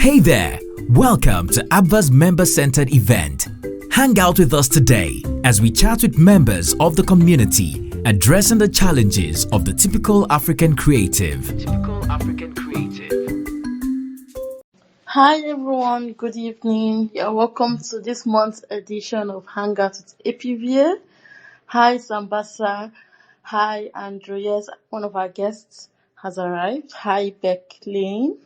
Hey there! Welcome to APVA's member-centered event. Hang out with us today as we chat with members of the community, addressing the challenges of the typical African creative. Hi everyone, good evening. You're welcome to this month's edition of Hangout with APVA. Hi Sambasa. Hi Andrew. Yes, one of our guests has arrived. Hi Becklin.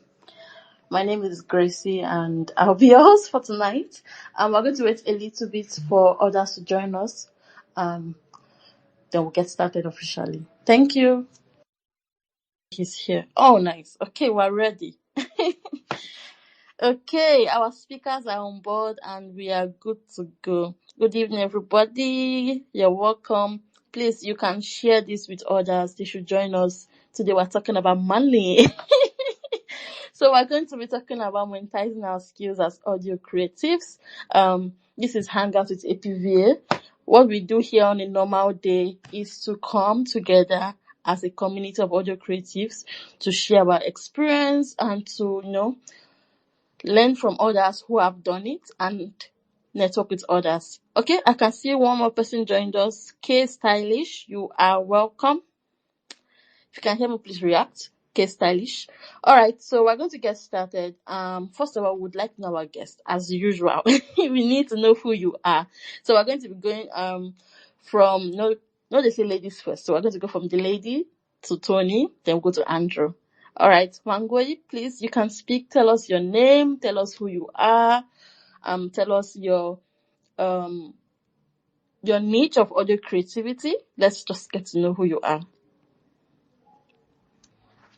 My name is Gracie and I'll be your host for tonight. We're going to wait a little bit for others to join us. Then we'll get started officially. Thank you. He's here. Oh, nice. Okay, we're ready. Okay, our speakers are on board and we are good to go. Good evening, everybody. You're welcome. Please, you can share this with others. They should join us. Today we're talking about money. So we're going to be talking about monetizing our skills as audio creatives. This is Hangout with APVA. What we do here on a normal day is to come together as a community of audio creatives to share our experience and to, learn from others who have done it and network with others. Okay, I can see one more person joined us. K Stylish, you are welcome. If you can hear me, please react. K Stylish. All right, so we're going to get started. First of all, we would like to know our guest, as usual. We need to know who you are. So we're going to be going from no, they say ladies first. So we're going to go from the lady to Tony, then we'll go to Andrew. All right, Wangoi, please, you can speak. Tell us your name. Tell us who you are. Tell us your niche of audio creativity. Let's just get to know who you are.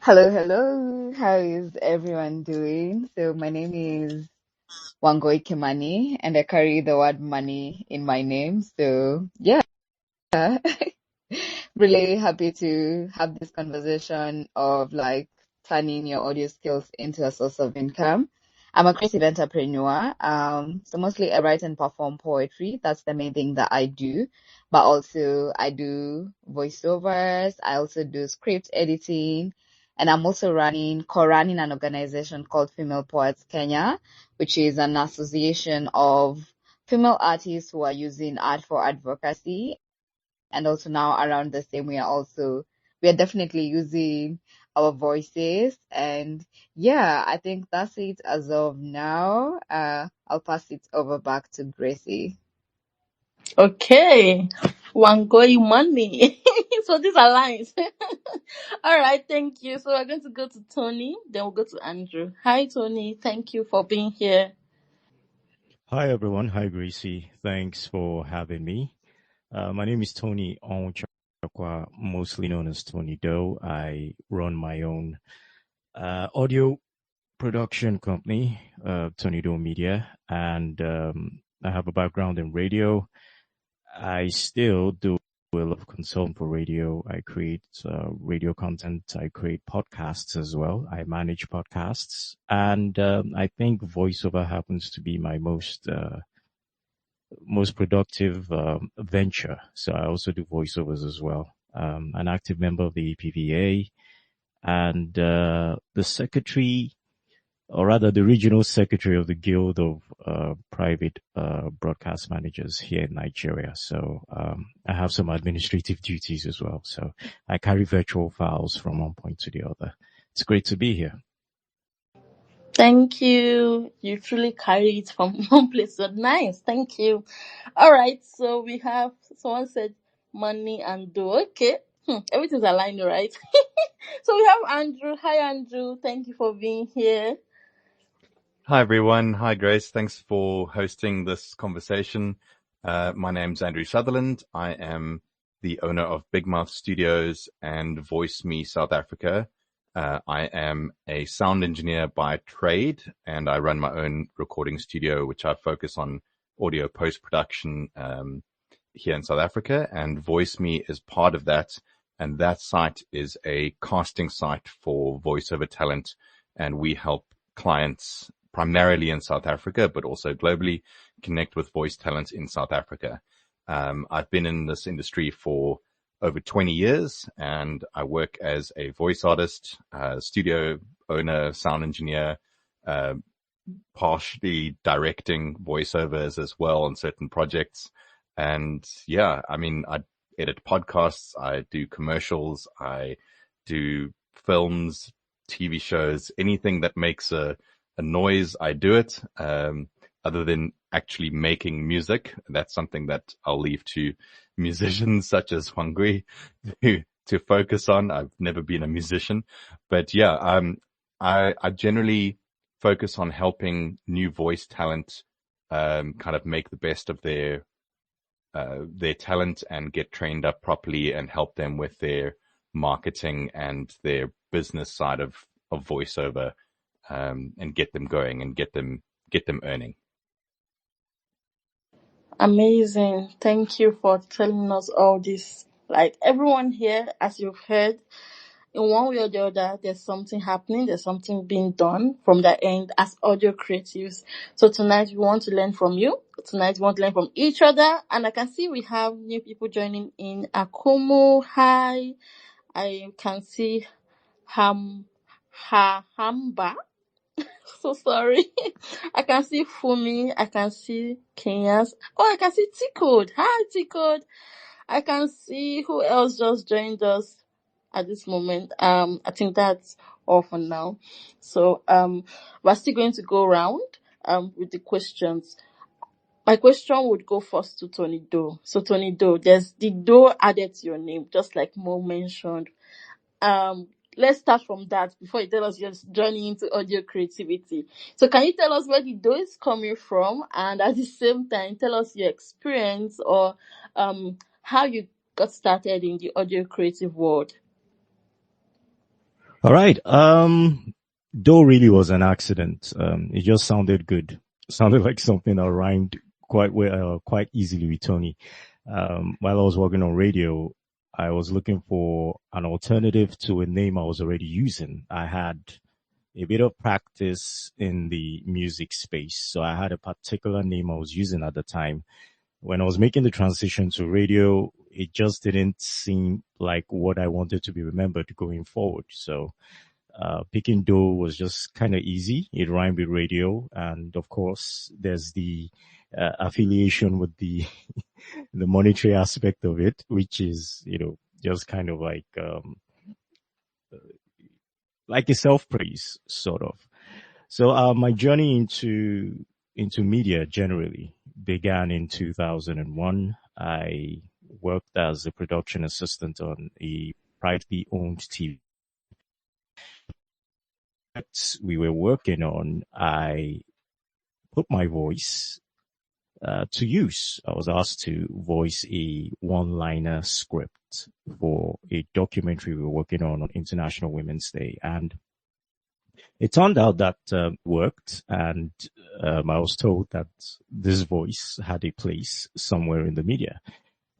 Hello. How is everyone doing? So my name is Wangoi Kimani and I carry the word money in my name. So yeah, really happy to have this conversation of like turning your audio skills into a source of income. I'm a creative entrepreneur. So mostly I write and perform poetry. That's the main thing that I do. But also I do voiceovers. I also do script editing. And I'm also co-running an organization called Female Poets Kenya, which is an association of female artists who are using art for advocacy. And also now around the same, we are definitely using our voices. And yeah, I think that's it as of now. I'll pass it over back to Gracie. Okay, Wangoi money. So these are lines. All right, thank you. So we're going to go to Tony, then we'll go to Andrew. Hi, Tony. Thank you for being here. Hi, everyone. Hi, Gracie. Thanks for having me. My name is Tony Onchakwa, mostly known as Tony Doe. I run my own audio production company, Tony Doe Media, and I have a background in radio. I still do a lot of consulting for radio. I create radio content. I create podcasts as well. I manage podcasts. And I think voiceover happens to be my most productive venture. So I also do voiceovers as well. An active member of the APVA and the secretary, or rather the regional secretary of the Guild of Private Broadcast Managers here in Nigeria. So I have some administrative duties as well. So I carry virtual files from one point to the other. It's great to be here. Thank you. You truly carry it from one place. So nice. Thank you. All right. So we have someone said money and do. Okay. Everything's aligned, right? So we have Andrew. Hi, Andrew. Thank you for being here. Hi, everyone. Hi, Grace. Thanks for hosting this conversation. My name's Andrew Sutherland. I am the owner of Big Mouth Studios and Voice Me South Africa. I am a sound engineer by trade, and I run my own recording studio, which I focus on audio post-production here in South Africa, and Voice Me is part of that. And that site is a casting site for voiceover talent, and we help clients primarily in South Africa, but also globally, connect with voice talent in South Africa. I've been in this industry for over 20 years, and I work as a voice artist, studio owner, sound engineer, partially directing voiceovers as well on certain projects. And yeah, I mean, I edit podcasts, I do commercials, I do films, TV shows, anything that makes a noise, I do it. Other than actually making music, that's something that I'll leave to musicians such as Hwangui to focus on. I've never been a musician, but yeah, I generally focus on helping new voice talent, kind of make the best of their talent and get trained up properly and help them with their marketing and their business side of voiceover, and get them going and get them earning. Amazing. Thank you for telling us all this. Like everyone here, as you've heard, in one way or the other, there's something happening, there's something being done from the end as audio creatives. So tonight we want to learn from you. Tonight we want to learn from each other. And I can see we have new people joining in. Akumu, hi. I can see Hamba. So sorry. I can see Fumi. I can see Kenyas. Oh, I can see T-Code. Hi, T-Code. I can see who else just joined us at this moment. I think that's all for now. So, we're still going to go around, with the questions. My question would go first to Tony Doe. So, Tony Doe, there's the Doe added to your name, just like Mo mentioned. Let's start from that before you tell us you're joining into audio creativity. So can you tell us where the dough is coming from, and at the same time tell us your experience or how you got started in the audio creative world? All right. Though really was an accident. It just sounded good. Sounded like something that rhymed quite well, quite easily with Tony. While I was working on radio, I was looking for an alternative to a name I was already using. I had a bit of practice in the music space, so I had a particular name I was using at the time. When I was making the transition to radio, it just didn't seem like what I wanted to be remembered going forward. So picking Doe was just kind of easy. It rhymed with radio. And of course, there's the affiliation with the the monetary aspect of it, which is, just kind of like a self-praise sort of. So my journey into media generally began in 2001. I worked as a production assistant on a privately owned TV we were working on. I put my voice to use. I was asked to voice a one-liner script for a documentary we were working on International Women's Day, and it turned out that worked, and I was told that this voice had a place somewhere in the media,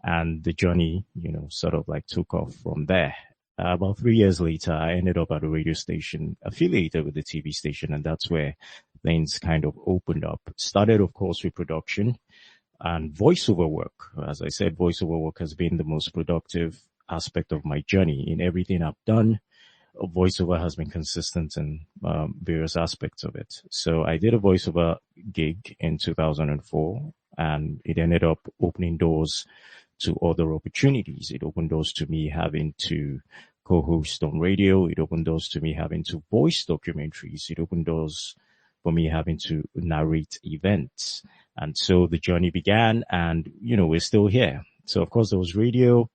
and the journey, sort of like took off from there. About 3 years later, I ended up at a radio station affiliated with the TV station, and that's where things kind of opened up. Started, of course, with production and voiceover work. As I said, voiceover work has been the most productive aspect of my journey. In everything I've done, voiceover has been consistent in various aspects of it. So I did a voiceover gig in 2004, and it ended up opening doors to other opportunities. It opened doors to me having to co-host on radio. It opened doors to me having to voice documentaries. It opened doors for me having to narrate events. And so the journey began, and, we're still here. So of course there was radio,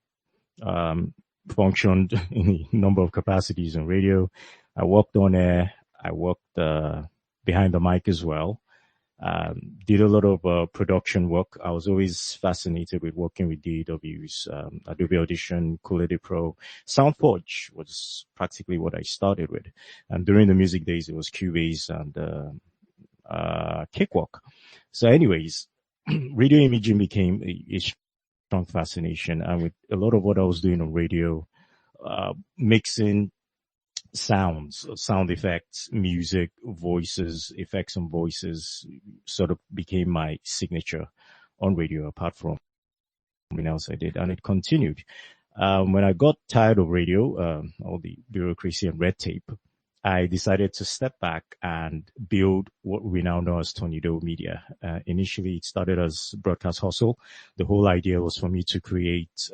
functioned in a number of capacities on radio. I worked on air. I worked behind the mic as well. Did a lot of production work. I was always fascinated with working with DAWs, Adobe Audition, Collider Pro. SoundForge was practically what I started with. And during the music days, it was Cubase and Cakewalk. So anyways, radio imaging became a strong fascination. And with a lot of what I was doing on radio, mixing sounds, sound effects, music, voices, effects on voices sort of became my signature on radio, apart from something else I did. And it continued. When I got tired of radio, all the bureaucracy and red tape, I decided to step back and build what we now know as Tornado Media. Initially, it started as Broadcast Hustle. The whole idea was for me to create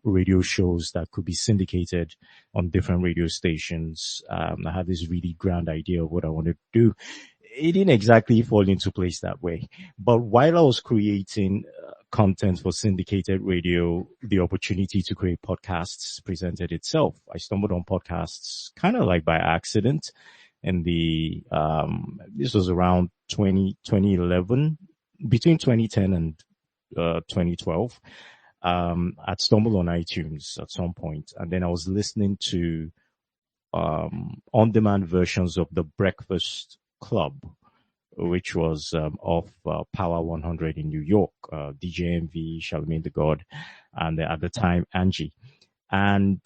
radio shows that could be syndicated on different radio stations. I had this really grand idea of what I wanted to do. It didn't exactly fall into place that way. But while I was creating content for syndicated radio, the opportunity to create podcasts presented itself. I stumbled on podcasts kind of like by accident in this was around 2011, between 2010 and 2012. I'd stumbled on iTunes at some point, and then I was listening to on-demand versions of The Breakfast Club, which was off Power 100 in New York, DJ MV, Charlemagne the God, and at the time, Angie. And,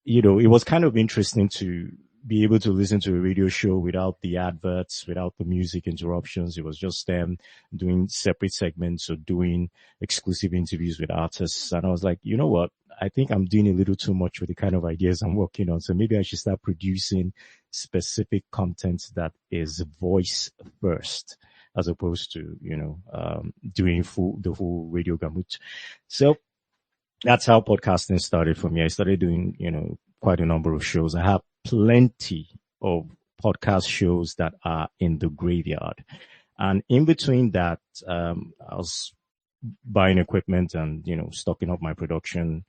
it was kind of interesting to be able to listen to a radio show without the adverts, without the music interruptions. It was just them doing separate segments or doing exclusive interviews with artists. And I was like, you know what? I think I'm doing a little too much with the kind of ideas I'm working on. So maybe I should start producing specific content that is voice first, as opposed to, doing the full radio gamut. So that's how podcasting started for me. I started doing, quite a number of shows. I have plenty of podcast shows that are in the graveyard. And in between that, I was buying equipment and, stocking up my production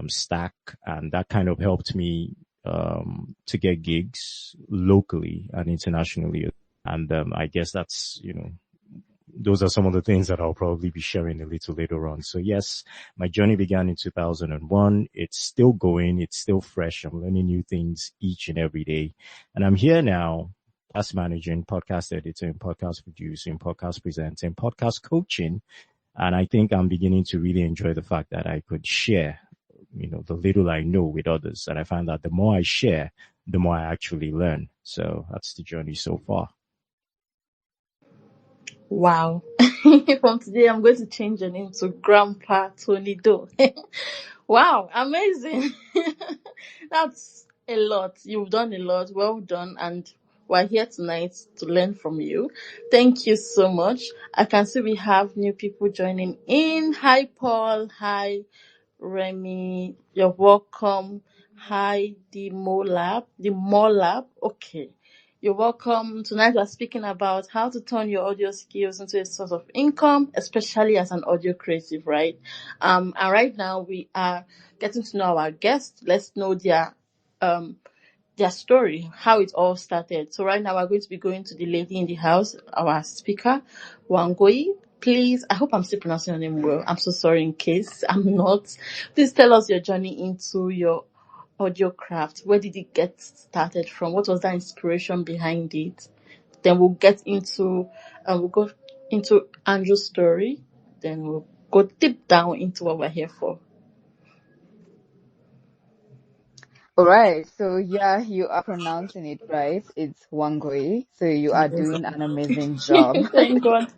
stack. And that kind of helped me to get gigs locally and internationally. And I guess that's, those are some of the things that I'll probably be sharing a little later on. So yes, my journey began in 2001. It's still going. It's still fresh. I'm learning new things each and every day. And I'm here now as managing, podcast editing, podcast producing, podcast presenting, podcast coaching. And I think I'm beginning to really enjoy the fact that I could share, the little I know with others. And I find that the more I share, the more I actually learn. So that's the journey so far. Wow. From today, I'm going to change your name to Grandpa Tony Doe. Wow, amazing. That's a lot. You've done a lot. Well done. And we're here tonight to learn from you. Thank you so much. I can see we have new people joining in. Hi, Paul. Hi, Remy. You're welcome. Hi, the Molab. Okay. You're welcome. Tonight we're speaking about how to turn your audio skills into a source of income, especially as an audio creative, right? And right now we are getting to know our guests. Let's know their story, how it all started. So right now we're going to be going to the lady in the house, our speaker, Wangoi. Please, I hope I'm still pronouncing your name well. I'm so sorry in case I'm not. Please tell us your journey into your audio craft. Where did it get started from? What was the inspiration behind it? Then we'll get into we'll go into Andrew's story. Then we'll go deep down into what we're here for. All right. So yeah, you are pronouncing it right. It's Wangoi. So you are doing an amazing job. Thank God.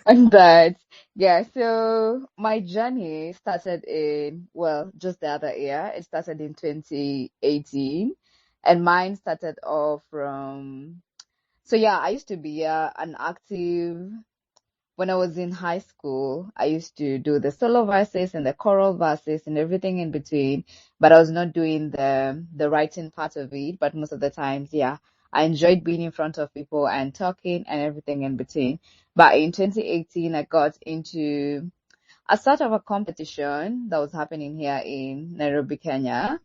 And that, yeah, so my journey started just the other year. It started in 2018, and mine started off I used to be an active. When I was in high school, I used to do the solo verses and the choral verses and everything in between, but I was not doing the writing part of it. But most of the times, yeah, I enjoyed being in front of people and talking and everything in between. But in 2018, I got into a sort of a competition that was happening here in Nairobi, Kenya.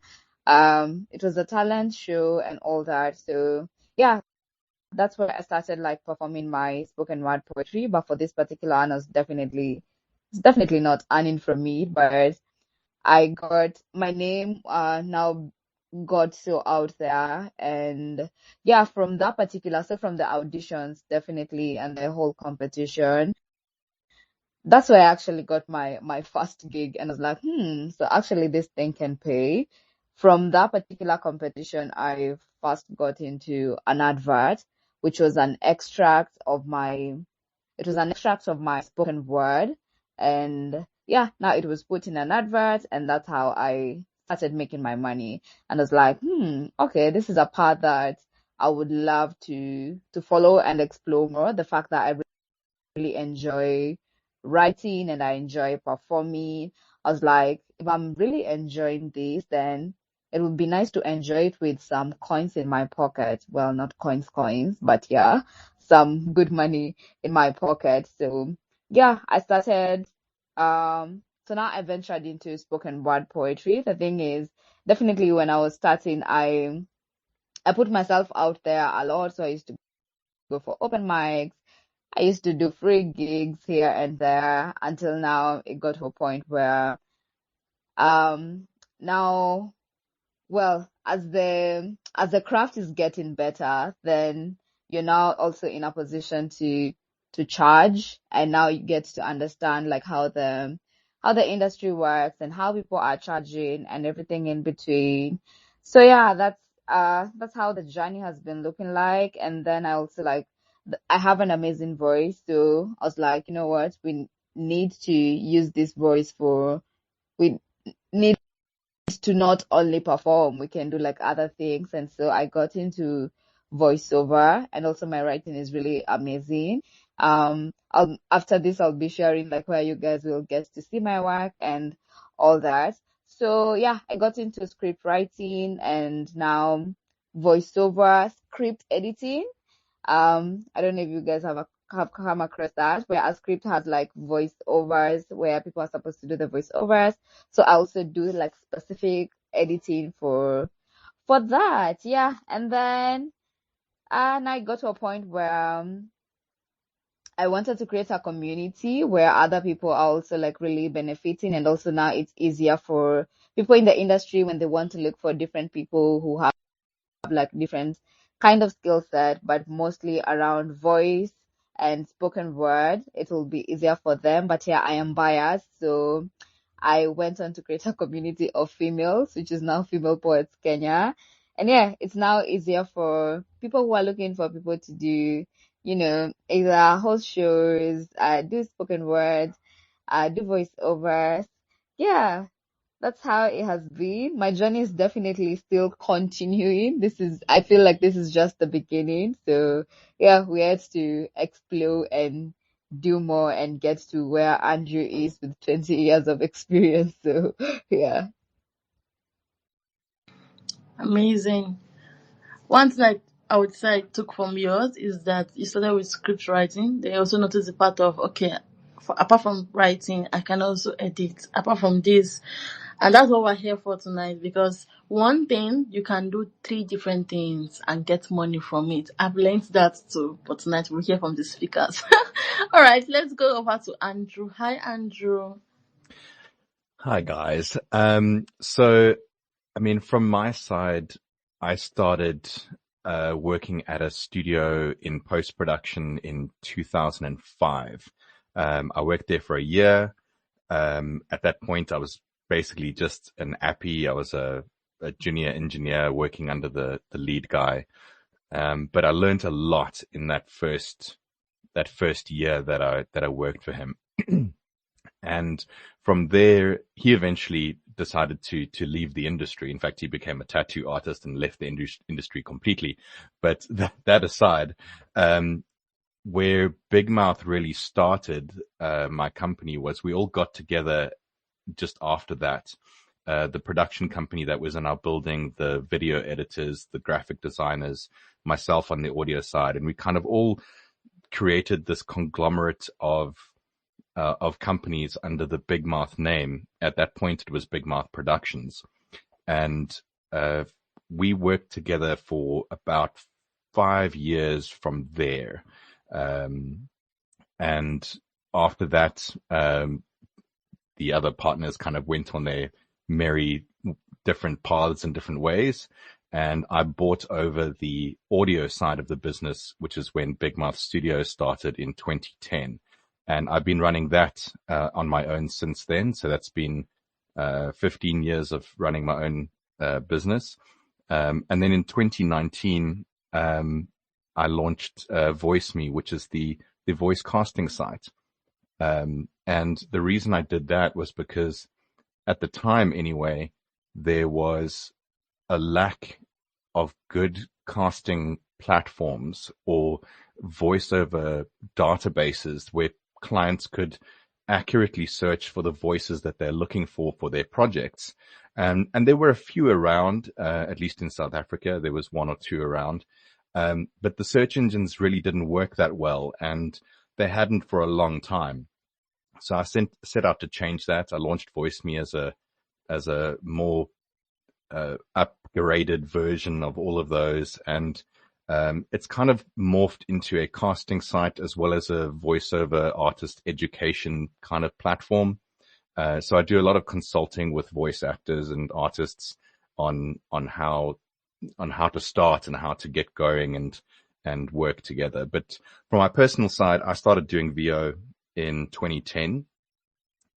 It was a talent show and all that. So yeah, that's where I started like performing my spoken word poetry. But for this particular one, it's definitely not earning from me. But I got my name now got so out there, and yeah, from that particular, so from the auditions definitely and the whole competition, that's where I actually got my first gig, and I was like, so actually this thing can pay. From that particular competition, I first got into an advert, which was an extract of my spoken word. And yeah, now it was put in an advert, and that's how I started making my money. And I was like, okay, this is a part that I would love to follow and explore more. The fact that I really enjoy writing and I enjoy performing. I was like, if I'm really enjoying this, then it would be nice to enjoy it with some coins in my pocket. Well, not coins, but yeah, some good money in my pocket. So yeah, I started. So now I ventured into spoken word poetry. The thing is, definitely when I was starting, I put myself out there a lot. So I used to go for open mics. I used to do free gigs here and there until now it got to a point where now, well, as the craft is getting better, then you're now also in a position to charge, and now you get to understand like how the industry works and how people are charging and everything in between. So yeah, that's how the journey has been looking like. And then I also like I have an amazing voice, so I was like, you know what, we need to use this voice we need to not only perform, we can do like other things. And so I got into voiceover, and also my writing is really amazing. After this, I'll be sharing like where you guys will get to see my work and all that. So yeah, I got into script writing and now voiceover script editing. I don't know if you guys have come across that, where a script has like voiceovers where people are supposed to do the voiceovers. So I also do like specific editing for that. Yeah. And then and I got to a point where I wanted to create a community where other people are also like really benefiting, and also now it's easier for people in the industry when they want to look for different people who have like different kind of skill set, but mostly around voice and spoken word. It will be easier for them. But yeah, I am biased, so I went on to create a community of females, which is now Female Poets Kenya. And yeah, it's now easier for people who are looking for people to do, either host shows, do spoken word, do voiceovers. Yeah, that's how it has been. My journey is definitely still continuing. I feel like this is just the beginning. So yeah, we had to explore and do more and get to where Andrew is with 20 years of experience. So yeah. Amazing. One thing I would say I took from yours is that you started with script writing. They also noticed the part of, okay, apart from writing, I can also edit. Apart from this, and that's what we're here for tonight, because one thing, you can do three different things and get money from it. I've learned that too, but tonight we'll hear from the speakers. All right, let's go over to Andrew. Hi, Andrew. Hi, guys. So, I mean, from my side, I started working at a studio in post-production in 2005. I worked there for a year. At that point, I was basically just an appy. I was a junior engineer working under the lead guy. But I learned a lot in that first year that I worked for him. And from there, he eventually decided to leave the industry. In fact, he became a tattoo artist and left the industry completely. But that aside, where Big Mouth really started, my company, was we all got together just after that. The production company that was in our building, the video editors, the graphic designers, myself on the audio side, and we kind of all created this conglomerate of companies under the Big Mouth name. At that point, it was Big Mouth Productions. And we worked together for about 5 years from there. And after that, the other partners kind of went on their merry different paths and different ways. And I bought over the audio side of the business, which is when Big Mouth Studios started in 2010. And I've been running that on my own since then. So that's been 15 years of running my own business. And then in 2019, I launched VoiceMe, which is the voice casting site. And the reason I did that was because at the time anyway, there was a lack of good casting platforms or voiceover databases where clients could accurately search for the voices that they're looking for their projects. And there were a few around, at least in South Africa, there was one or two around. But the search engines really didn't work that well, and they hadn't for a long time. So I set out to change that. I launched VoiceMe as a more upgraded version of all of those, and it's kind of morphed into a casting site as well as a voiceover artist education kind of platform. So I do a lot of consulting with voice actors and artists on how to start and how to get going and work together. But from my personal side, I started doing VO in 2010.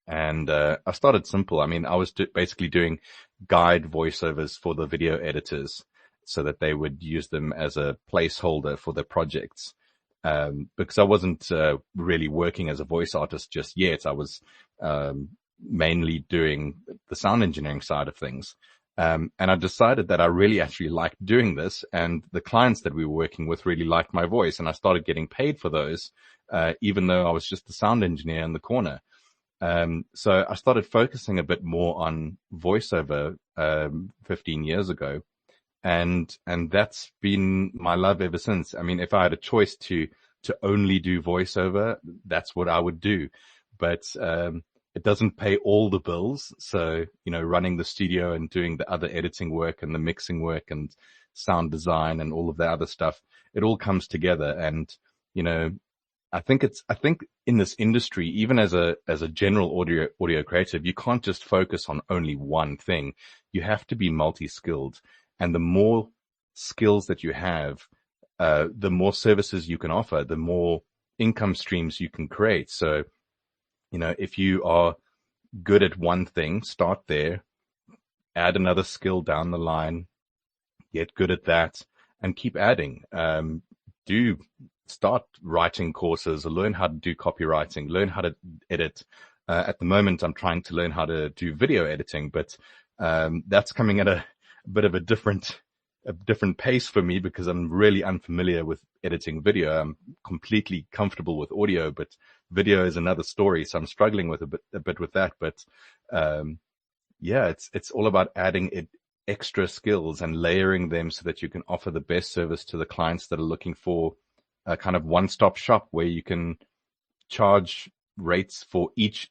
And I started simple. I mean, I was basically doing guide voiceovers for the video editors so that they would use them as a placeholder for their projects. Because I wasn't really working as a voice artist just yet. I was mainly doing the sound engineering side of things. And I decided that I really actually liked doing this, and the clients that we were working with really liked my voice, and I started getting paid for those, even though I was just the sound engineer in the corner. So I started focusing a bit more on voiceover 15 years ago, and that's been my love ever since. I mean, if I had a choice to only do voiceover, that's what I would do. But it doesn't pay all the bills. So, running the studio and doing the other editing work and the mixing work and sound design and all of the other stuff, it all comes together. And, I think in this industry, even as a general audio creative, you can't just focus on only one thing. You have to be multi-skilled, and the more skills that you have, the more services you can offer, the more income streams you can create. So, if you are good at one thing, start there, add another skill down the line, get good at that, and keep adding. Start writing courses, or learn how to do copywriting, learn how to edit. At the moment, I'm trying to learn how to do video editing, but that's coming at a bit of a different pace for me because I'm really unfamiliar with editing video. I'm completely comfortable with audio, but video is another story. So I'm struggling with a bit with that. But it's all about adding extra skills and layering them so that you can offer the best service to the clients that are looking for a kind of one-stop shop where you can charge rates for each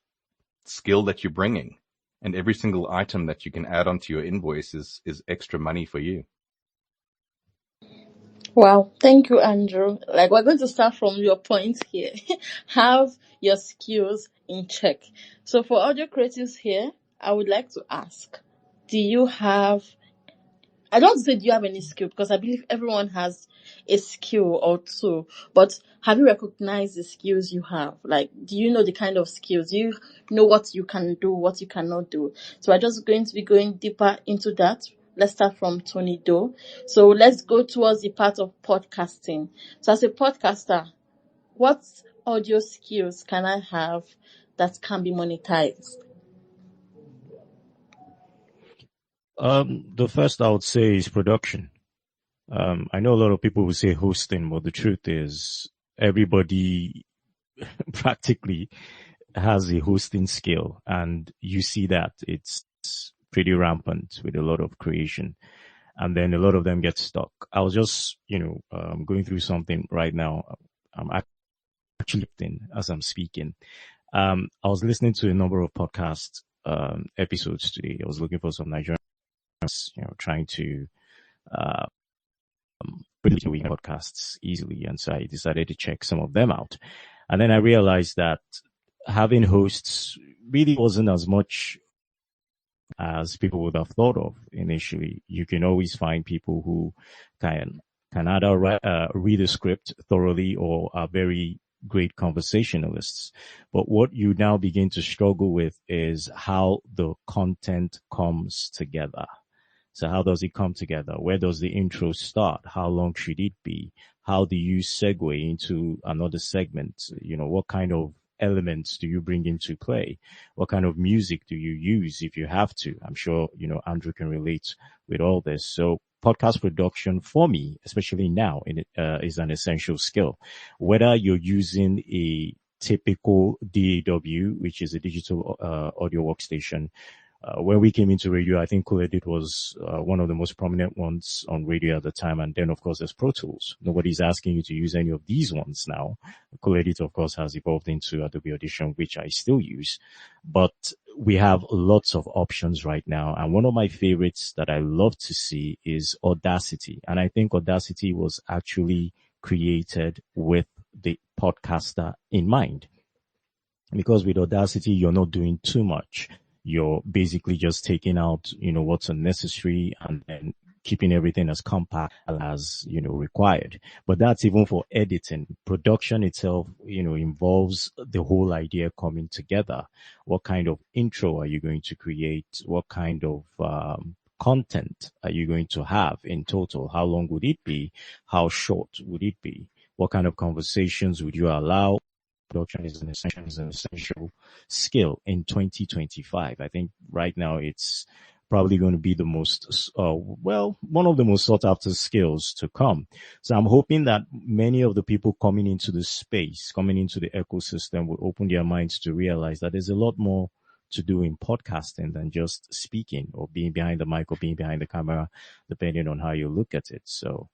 skill that you're bringing, and every single item that you can add onto your invoice is extra money for you. Wow, thank you, Andrew. Like, we're going to start from your point here. Have your skills in check. So for audio creatives here, I would like to ask, I don't say do you have any skill, because I believe everyone has a skill or two, but have you recognized the skills you have? Like, do you know the kind of skills? Do you know what you can do, what you cannot do? So we're just going to be going deeper into that. Let's start from Tony Doe. So let's go towards the part of podcasting. So as a podcaster, what audio skills can I have that can be monetized? The first I would say is production. I know a lot of people will say hosting, but the truth is everybody practically has a hosting skill, and you see that it's pretty rampant with a lot of creation, and then a lot of them get stuck. I was just, going through something right now. I'm actually as I'm speaking. I was listening to a number of podcast episodes today. I was looking for some Nigerians, trying to doing podcasts easily, and so I decided to check some of them out. And then I realized that having hosts really wasn't as much as people would have thought of initially. You can always find people who can either read a script thoroughly or are very great conversationalists. But what you now begin to struggle with is how the content comes together. So how does it come together? Where does the intro start? How long should it be? How do you segue into another segment? What kind of elements do you bring into play? What kind of music do you use if you have to? I'm sure, Andrew can relate with all this. So podcast production for me, especially now, is an essential skill. Whether you're using a typical DAW, which is a digital audio workstation. When we came into radio, I think Cool Edit was one of the most prominent ones on radio at the time. And then, of course, there's Pro Tools. Nobody's asking you to use any of these ones now. Cool Edit, of course, has evolved into Adobe Audition, which I still use. But we have lots of options right now. And one of my favorites that I love to see is Audacity. And I think Audacity was actually created with the podcaster in mind. Because with Audacity, you're not doing too much. You're basically just taking out, what's unnecessary and then keeping everything as compact as, required. But that's even for editing. Production itself, involves the whole idea coming together. What kind of intro are you going to create? What kind of, content are you going to have in total? How long would it be? How short would it be? What kind of conversations would you allow? Production is an essential skill in 2025. I think right now it's probably going to be the most, one of the most sought after skills to come. So I'm hoping that many of the people coming into the space, coming into the ecosystem will open their minds to realize that there's a lot more to do in podcasting than just speaking or being behind the mic or being behind the camera, depending on how you look at it. So,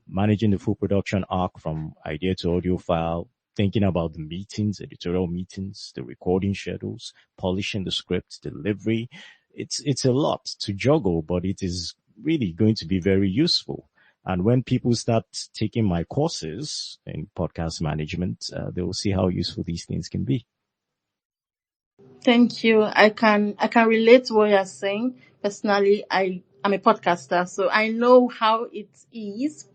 managing the full production arc from idea to audio file, thinking about the meetings, editorial meetings, the recording schedules, polishing the script, delivery. It's a lot to juggle, but it is really going to be very useful. And when people start taking my courses in podcast management, they will see how useful these things can be. Thank you. I can relate to what you're saying. Personally, I'm a podcaster, so I know how it is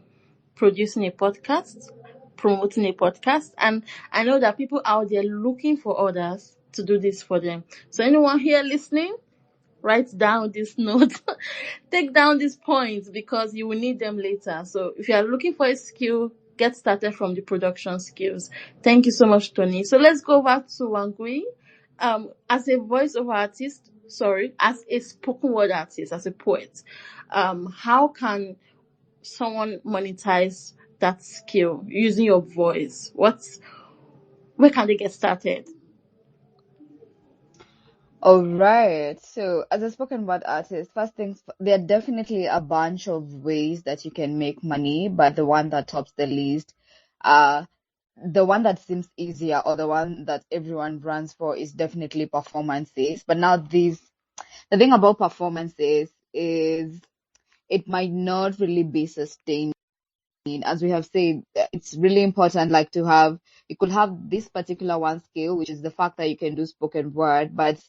producing a podcast, promoting a podcast, and I know that people out there looking for others to do this for them. So anyone here listening, write down this note, take down these points because you will need them later. So if you are looking for a skill, get started from the production skills. Thank you so much, Tony. So let's go back to Wangui. As a voiceover artist, as a spoken word artist, as a poet, how can someone monetize that skill using your voice? Where can they get started? All right. So, as a spoken word artist, first things, there are definitely a bunch of ways that you can make money, but the one that tops the list, the one that seems easier or the one that everyone runs for is definitely performances. But now the thing about performances is it might not really be sustained. As we have said, it's really important, like you could have this particular one skill, which is the fact that you can do spoken word, but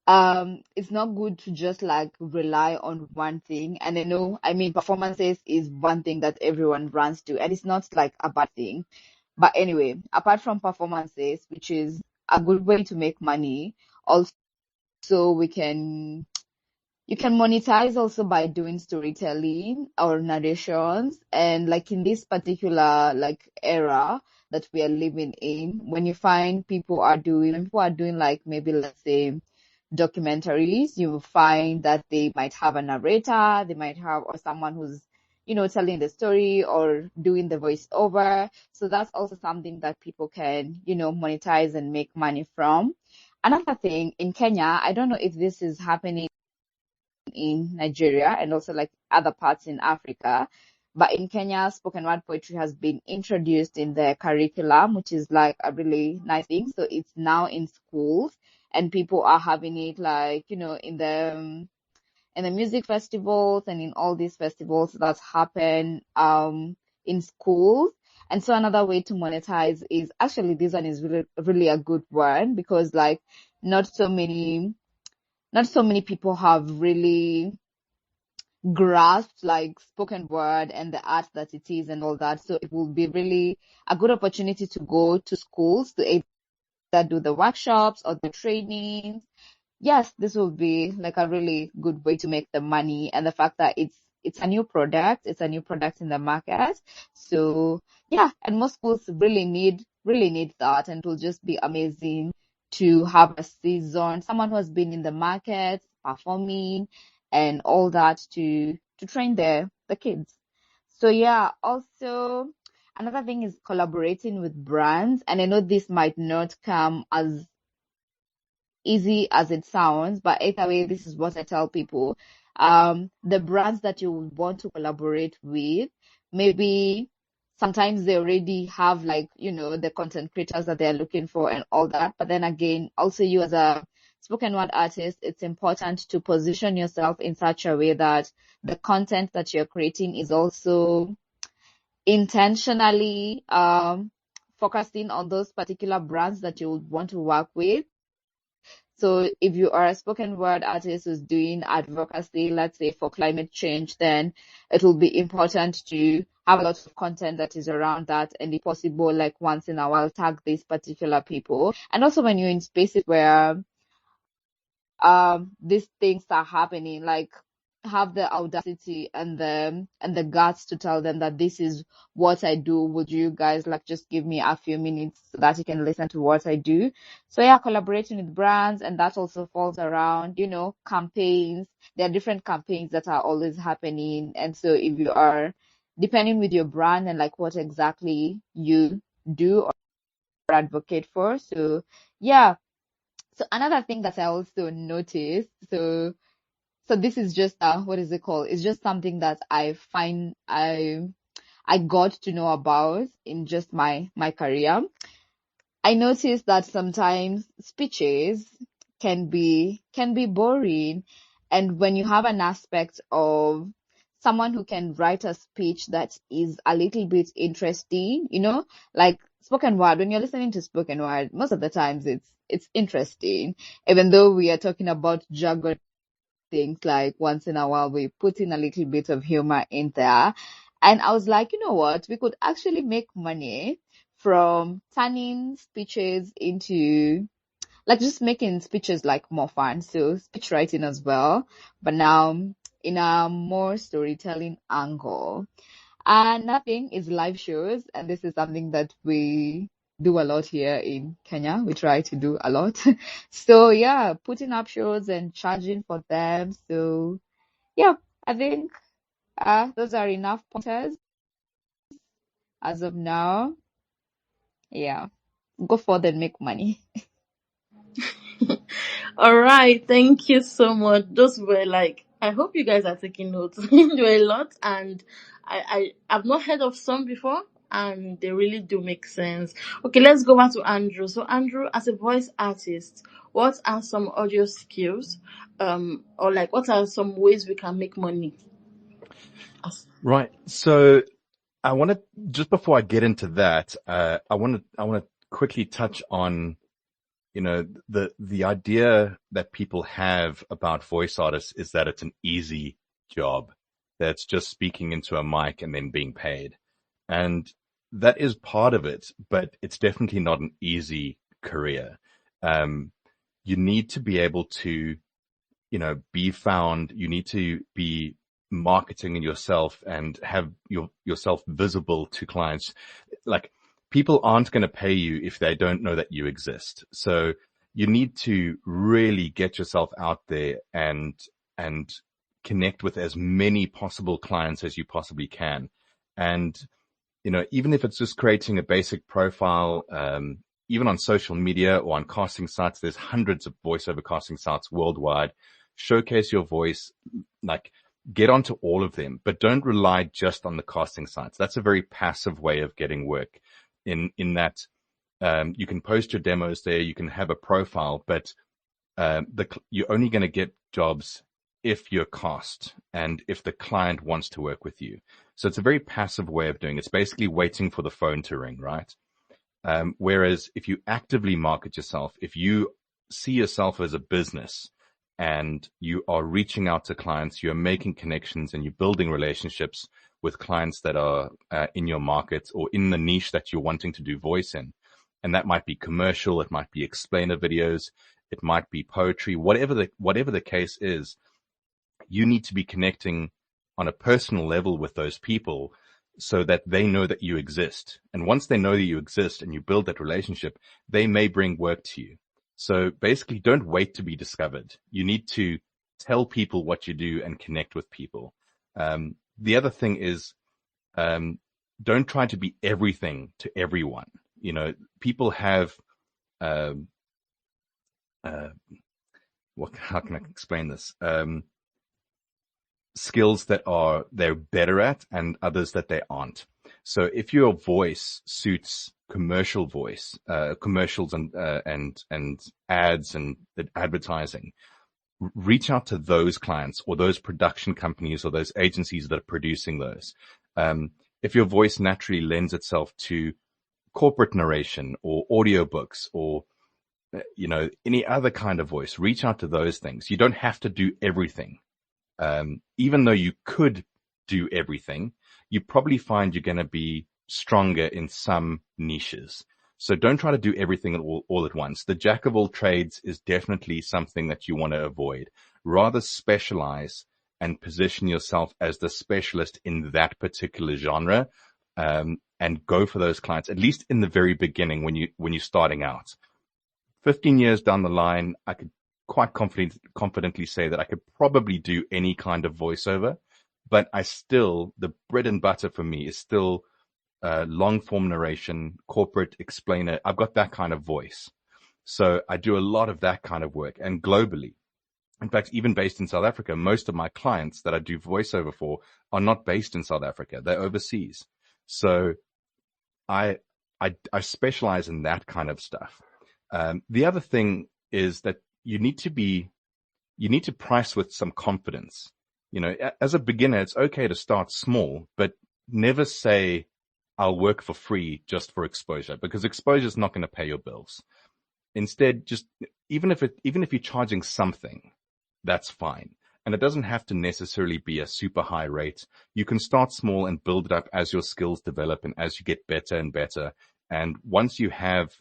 it's not good to just like rely on one thing. And performances is one thing that everyone runs to, and it's not like a bad thing. But anyway, apart from performances, which is a good way to make money, also you can monetize also by doing storytelling or narrations. And like in this particular like era that we are living in, when you find people are doing like, maybe let's say documentaries, you will find that they might have a narrator, they might have, or someone who's telling the story or doing the voiceover. So that's also something that people can monetize and make money from. Another thing, in Kenya, I don't know if this is happening in Nigeria and also like other parts in Africa, but in Kenya, spoken word poetry has been introduced in the curriculum, which is like a really nice thing. So it's now in schools, and people are having it like in the music festivals and in all these festivals that happen in schools. And so another way to monetize is actually, this one is really really a good one, because like not so many people have really grasped like spoken word and the art that it is and all that. So it will be really a good opportunity to go to schools to either do the workshops or the trainings. Yes, this will be like a really good way to make the money, and the fact that it's a new product, in the market. So yeah, and most schools really need that, and it will just be amazing to have a season, someone who has been in the market performing and all that, to train the kids. So yeah, also another thing is collaborating with brands. And I know this might not come as easy as it sounds, but either way, this is what I tell people. The brands that you want to collaborate with, maybe sometimes they already have like, the content creators that they're looking for and all that. But then again, also you as a spoken word artist, it's important to position yourself in such a way that the content that you're creating is also intentionally focusing on those particular brands that you would want to work with. So if you are a spoken word artist who's doing advocacy, let's say for climate change, then it will be important to have a lot of content that is around that, and if possible, like once in a while, tag these particular people. And also when you're in spaces where these things are happening, like have the audacity and the guts to tell them that this is what I do. Would you guys like just give me a few minutes so that you can listen to what I do? So yeah, collaborating with brands, and that also falls around, campaigns. There are different campaigns that are always happening, and so if you are depending with your brand and like what exactly you do or advocate for. So yeah. So another thing that I also noticed, so this is just what is it called? It's just something that I find I got to know about in just my career. I noticed that sometimes speeches can be boring, and when you have an aspect of someone who can write a speech that is a little bit interesting, like spoken word, when you're listening to spoken word, most of the times it's interesting, even though we are talking about jargon things, like once in a while we put in a little bit of humor in there. And I was like, you know what, we could actually make money from turning speeches into like just making speeches like more fun. So speech writing as well, but now in a more storytelling angle. And nothing is live shows, and this is something that we do a lot here in Kenya. We try to do a lot. So yeah, putting up shows and charging for them. So yeah, I think those are enough pointers as of now. Yeah, go forth and make money. All right, thank you so much. Those were like, I hope you guys are taking notes. There were a lot, and I've not heard of some before, and they really do make sense. Okay, let's go back to Andrew. So, Andrew, as a voice artist, what are some audio skills, or like what are some ways we can make money? Right. So I want to, just before I get into that, I want to quickly touch on, the idea that people have about voice artists is that it's an easy job, that's just speaking into a mic and then being paid. And that is part of it, but it's definitely not an easy career. You need to be able to, be found. You need to be marketing yourself and have yourself visible to clients. Like, people aren't going to pay you if they don't know that you exist. So you need to really get yourself out there and connect with as many possible clients as you possibly can. And, even if it's just creating a basic profile, even on social media or on casting sites, there's hundreds of voiceover casting sites worldwide. Showcase your voice, like get onto all of them, but don't rely just on the casting sites. That's a very passive way of getting work in that, you can post your demos there, you can have a profile, but, you're only going to get jobs if you're cast and if the client wants to work with you. So it's a very passive way of doing it. It's basically waiting for the phone to ring, right? Whereas if you actively market yourself, if you see yourself as a business and you are reaching out to clients, you're making connections and you're building relationships with clients that are in your market or in the niche that you're wanting to do voice in. And that might be commercial, it might be explainer videos, it might be poetry, whatever the case is, you need to be connecting on a personal level with those people so that they know that you exist. And once they know that you exist and you build that relationship, they may bring work to you. So basically, don't wait to be discovered. You need to tell people what you do and connect with people. The other thing is, don't try to be everything to everyone. You know, people have, how can I explain this? Skills that they're better at and others that they aren't. So if your voice suits commercial voice, commercials and ads and advertising, reach out to those clients or those production companies or those agencies that are producing those. If your voice naturally lends itself to corporate narration or audiobooks or, you know, any other kind of voice, reach out to those things. You don't have to do everything. Even though you could do everything, you probably find you're going to be stronger in some niches. So don't try to do everything all at once. The jack of all trades is definitely something that you want to avoid. Rather specialize and position yourself as the specialist in that particular genre, and go for those clients, at least in the very beginning when you're starting out. 15 years down the line, I could quite confidently say that I could probably do any kind of voiceover, but the bread and butter for me is still long form narration, corporate explainer. I've got that kind of voice. So I do a lot of that kind of work, and globally. In fact, even based in South Africa, most of my clients that I do voiceover for are not based in South Africa. They're overseas. So I specialize in that kind of stuff. The other thing is that you need to price with some confidence. You know, as a beginner, it's okay to start small, but never say, I'll work for free just for exposure, because exposure is not going to pay your bills. Instead, just even if you're charging something, that's fine. And it doesn't have to necessarily be a super high rate. You can start small and build it up as your skills develop and as you get better and better. And once you have,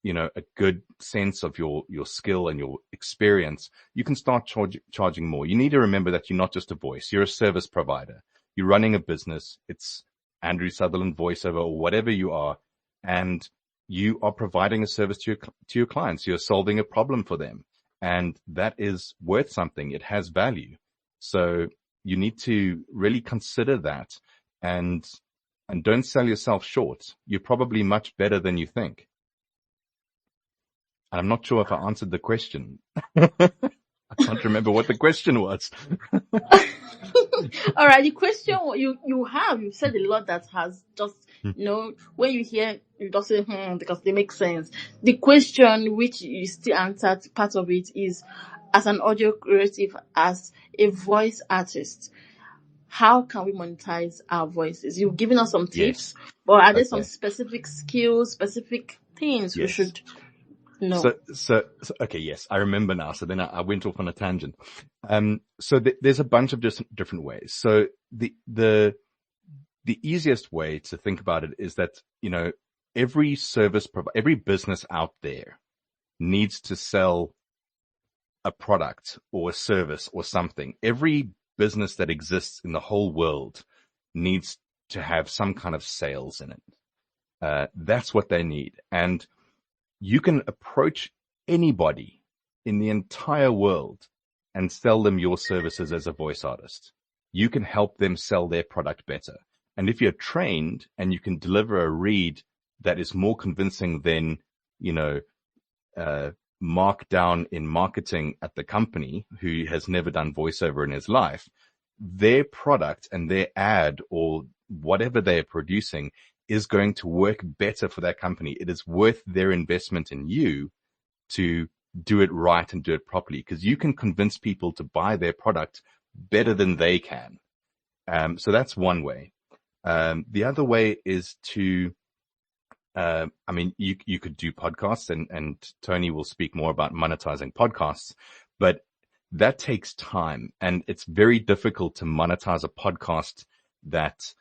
you know, a good sense of your skill and your experience, you can start charging more. You need to remember that you're not just a voice. You're a service provider. You're running a business. It's Andrew Sutherland Voiceover or whatever you are. And you are providing a service to your clients. You're solving a problem for them. And that is worth something. It has value. So you need to really consider that and don't sell yourself short. You're probably much better than you think. I'm not sure if I answered the question. I can't remember what the question was. All right, the question you've said a lot that has just, you know, when you hear, you just say, because they make sense. The question which you still answered, part of it is, as an audio creative, as a voice artist, how can we monetize our voices? You've given us some tips, but are there some specific skills, specific things we should know? So, okay, yes, I remember now. So then I went off on a tangent. So there's a bunch of different ways. So the easiest way to think about it is that, you know, every business out there needs to sell a product or a service or something. Every business that exists in the whole world needs to have some kind of sales in it. That's what they need. And you can approach anybody in the entire world and sell them your services as a voice artist. You can help them sell their product better. And if you're trained and you can deliver a read that is more convincing than, you know, Mark down in marketing at the company who has never done voiceover in his life, their product and their ad or whatever they are producing is going to work better for that company. It is worth their investment in you to do it right and do it properly, because you can convince people to buy their product better than they can. So that's one way. The other way is to, you could do podcasts and Tony will speak more about monetizing podcasts, but that takes time and it's very difficult to monetize a podcast that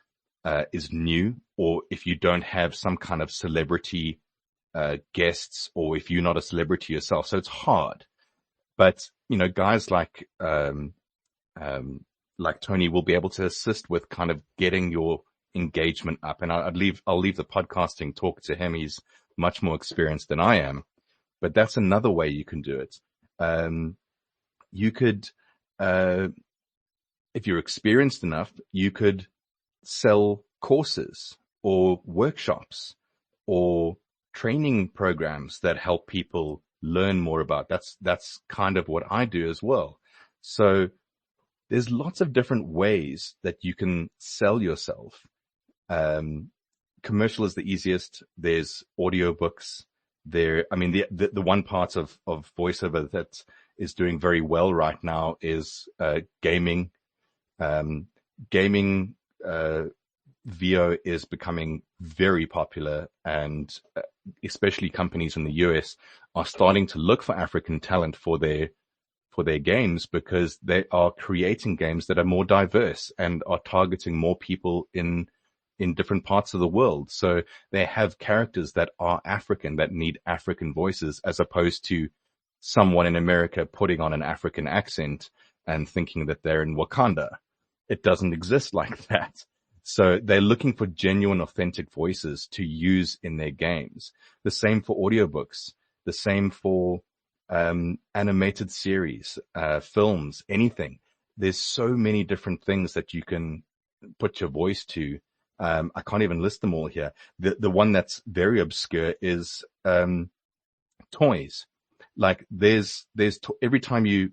is new, or if you don't have some kind of celebrity guests, or if you're not a celebrity yourself. So it's hard. But, you know, guys like Tony will be able to assist with kind of getting your engagement up. And I'll leave the podcasting talk to him. He's much more experienced than I am, but that's another way you can do it. You could if you're experienced enough, you could sell courses or workshops or training programs that help people learn more about. That's kind of what I do as well. So there's lots of different ways that you can sell yourself. Commercial is the easiest. There's audiobooks. The one part of voiceover that is doing very well right now is gaming. Gaming VO is becoming very popular, and especially companies in the US are starting to look for African talent for their games, because they are creating games that are more diverse and are targeting more people in different parts of the world. So they have characters that are African, that need African voices, as opposed to someone in America putting on an African accent and thinking that they're in Wakanda. It doesn't exist like that. So they're looking for genuine, authentic voices to use in their games. The same for audiobooks, the same for animated series, films, anything. There's so many different things that you can put your voice to. I can't even list them all here. The one that's very obscure is toys. Like there's every time you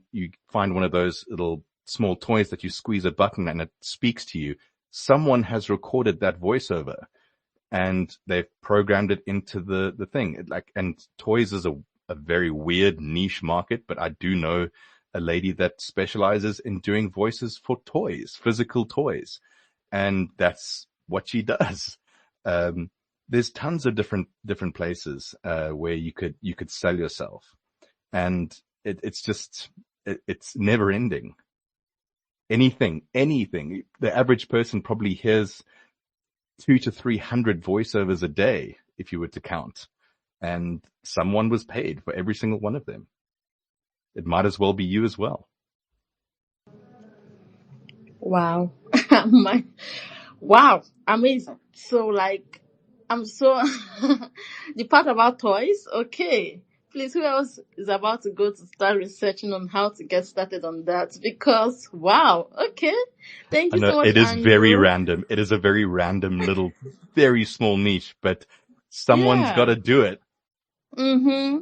find one of those little small toys that you squeeze a button and it speaks to you, someone has recorded that voiceover and they've programmed it into the thing. And toys is a very weird niche market, but I do know a lady that specializes in doing voices for toys, physical toys. And that's what she does. There's tons of different places, where you could sell yourself, and it's never ending. Anything. The average person probably hears 200 to 300 voiceovers a day, if you were to count, and someone was paid for every single one of them. It might as well be you as well. Wow. Wow. Amazing. So I'm so the part about toys, okay. Please, who else is about to go to start researching on how to get started on that? Because wow, okay. Thank I you know so much, it is very Andrew. random. It is a very random little, very small niche, but someone's got Yeah. to do it.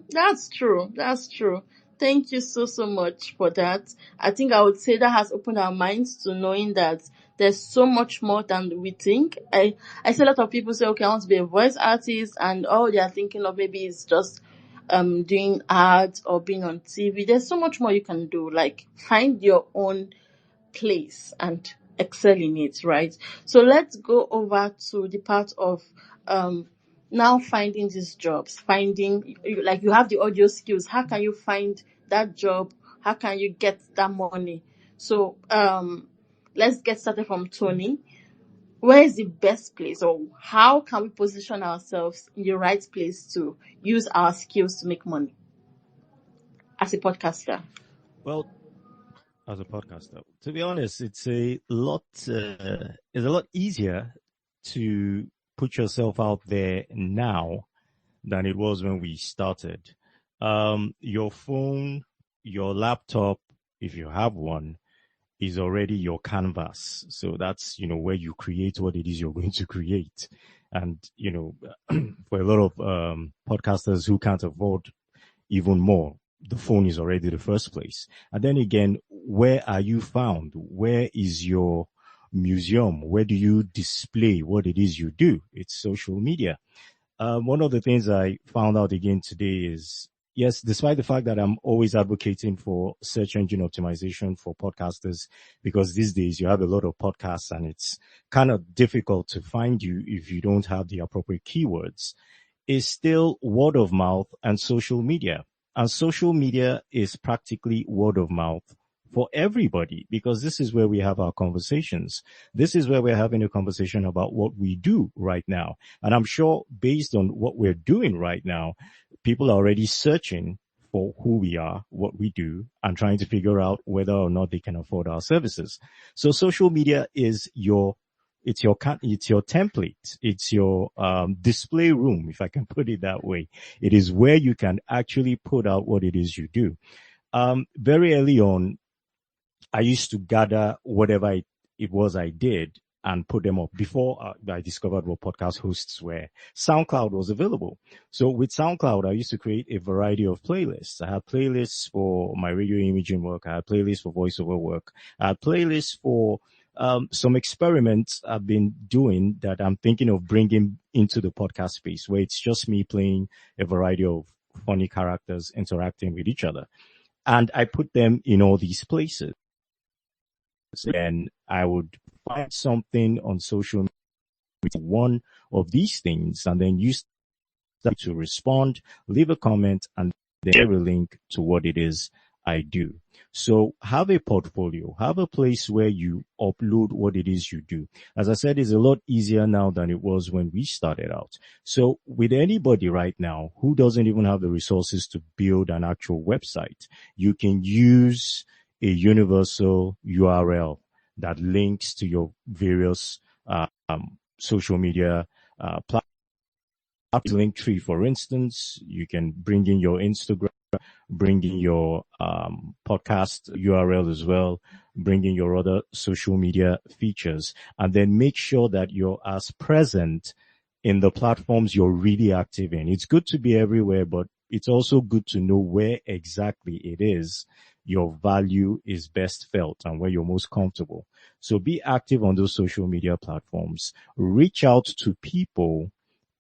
That's true. That's true. Thank you so much for that. I think I would say that has opened our minds to knowing that there's so much more than we think. I see a lot of people say, okay, I want to be a voice artist, and all they are thinking of maybe is just doing ads or being on TV. There's so much more you can do. Like find your own place and excel in it, right? So let's go over to the part of now finding these jobs, like you have the audio skills. How can you find that job? How can you get that money? So let's get started from Tony. Where is the best place, or how can we position ourselves in the right place to use our skills to make money as a podcaster? Well, as a podcaster, to be honest, it's a lot easier to put yourself out there now than it was when we started. Your phone, your laptop, if you have one, is already your canvas. So that's, where you create what it is you're going to create. And, for a lot of podcasters who can't afford even more, the phone is already the first place. And then again, where are you found? Where is your museum? Where do you display what it is you do? It's social media. One of the things I found out again today is, yes, despite the fact that I'm always advocating for search engine optimization for podcasters, because these days you have a lot of podcasts and it's kind of difficult to find you if you don't have the appropriate keywords, is still word of mouth and social media. And social media is practically word of mouth for everybody, because this is where we have our conversations. This is where we're having a conversation about what we do right now. And I'm sure based on what we're doing right now, people are already searching for who we are, what we do, and trying to figure out whether or not they can afford our services. So social media is it's your template. It's your display room, if I can put it that way. It is where you can actually put out what it is you do. Very early on, I used to gather whatever it was I did and put them up. Before I discovered what podcast hosts were, SoundCloud was available. So with SoundCloud, I used to create a variety of playlists. I had playlists for my radio imaging work. I had playlists for voiceover work. I had playlists for some experiments I've been doing that I'm thinking of bringing into the podcast space, where it's just me playing a variety of funny characters interacting with each other. And I put them in all these places. And I would find something on social media, one of these things, and then use that to respond, leave a comment, and then share a link to what it is I do. So have a portfolio, have a place where you upload what it is you do. As I said, it's a lot easier now than it was when we started out. So with anybody right now who doesn't even have the resources to build an actual website, you can use a universal URL that links to your various social media platforms. Linktree, for instance, you can bring in your Instagram, bring in your podcast URL as well, bring in your other social media features, and then make sure that you're as present in the platforms you're really active in. It's good to be everywhere, but it's also good to know where exactly it is your value is best felt and where you're most comfortable. So be active on those social media platforms. Reach out to people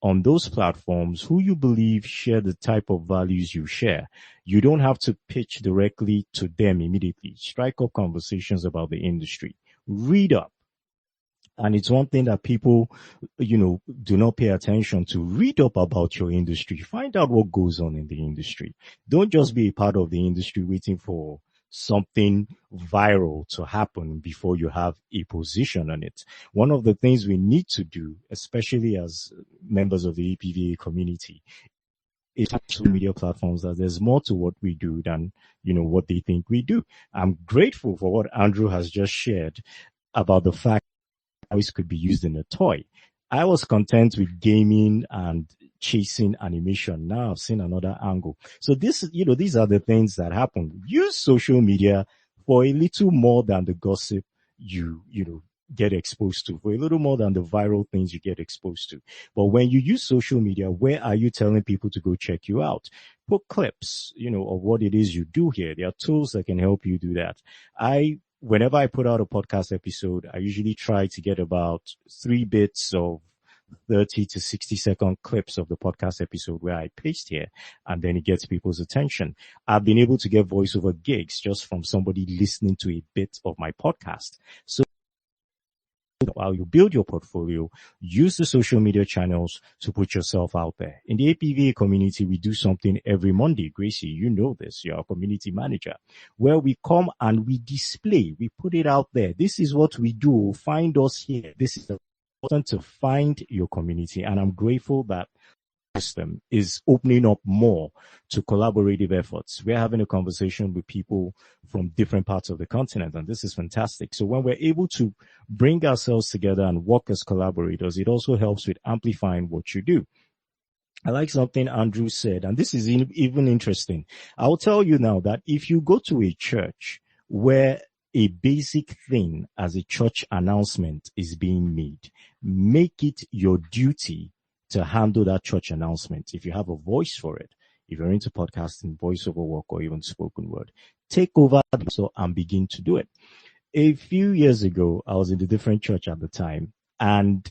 on those platforms who you believe share the type of values you share. You don't have to pitch directly to them immediately. Strike up conversations about the industry. Read up. And it's one thing that people, do not pay attention to. Read up about your industry. Find out what goes on in the industry. Don't just be a part of the industry waiting for something viral to happen before you have a position on it. One of the things we need to do, especially as members of the APVA community, is social media platforms that there's more to what we do than, what they think we do. I'm grateful for what Andrew has just shared about the fact voice could be used in a toy. I was content with gaming and chasing animation. Now I've seen another angle. So these are the things that happen. Use social media for a little more than the gossip you get exposed to, for a little more than the viral things you get exposed to. But when you use social media, where are you telling people to go check you out? Put clips, of what it is you do here. There are tools that can help you do that. Whenever I put out a podcast episode, I usually try to get about 3 bits of 30 to 60-second clips of the podcast episode where I paste here, and then it gets people's attention. I've been able to get voiceover gigs just from somebody listening to a bit of my podcast. So while you build your portfolio, use the social media channels to put yourself out there. In the APVA community, we do something every Monday. Gracie, you know this. You're a community manager, where we come and we display, we put it out there. This is what we do. Find us here. This is important to find your community. And I'm grateful that system is opening up more to collaborative efforts. We're having a conversation with people from different parts of the continent, and this is fantastic. So when we're able to bring ourselves together and work as collaborators, it also helps with amplifying what you do. I like something Andrew said, and this is even interesting. I'll tell you now that if you go to a church where a basic thing as a church announcement is being made, make it your duty to handle that church announcement. If you have a voice for it, if you're into podcasting, voiceover work, or even spoken word, take over and begin to do it. A few years ago, I was in a different church at the time, and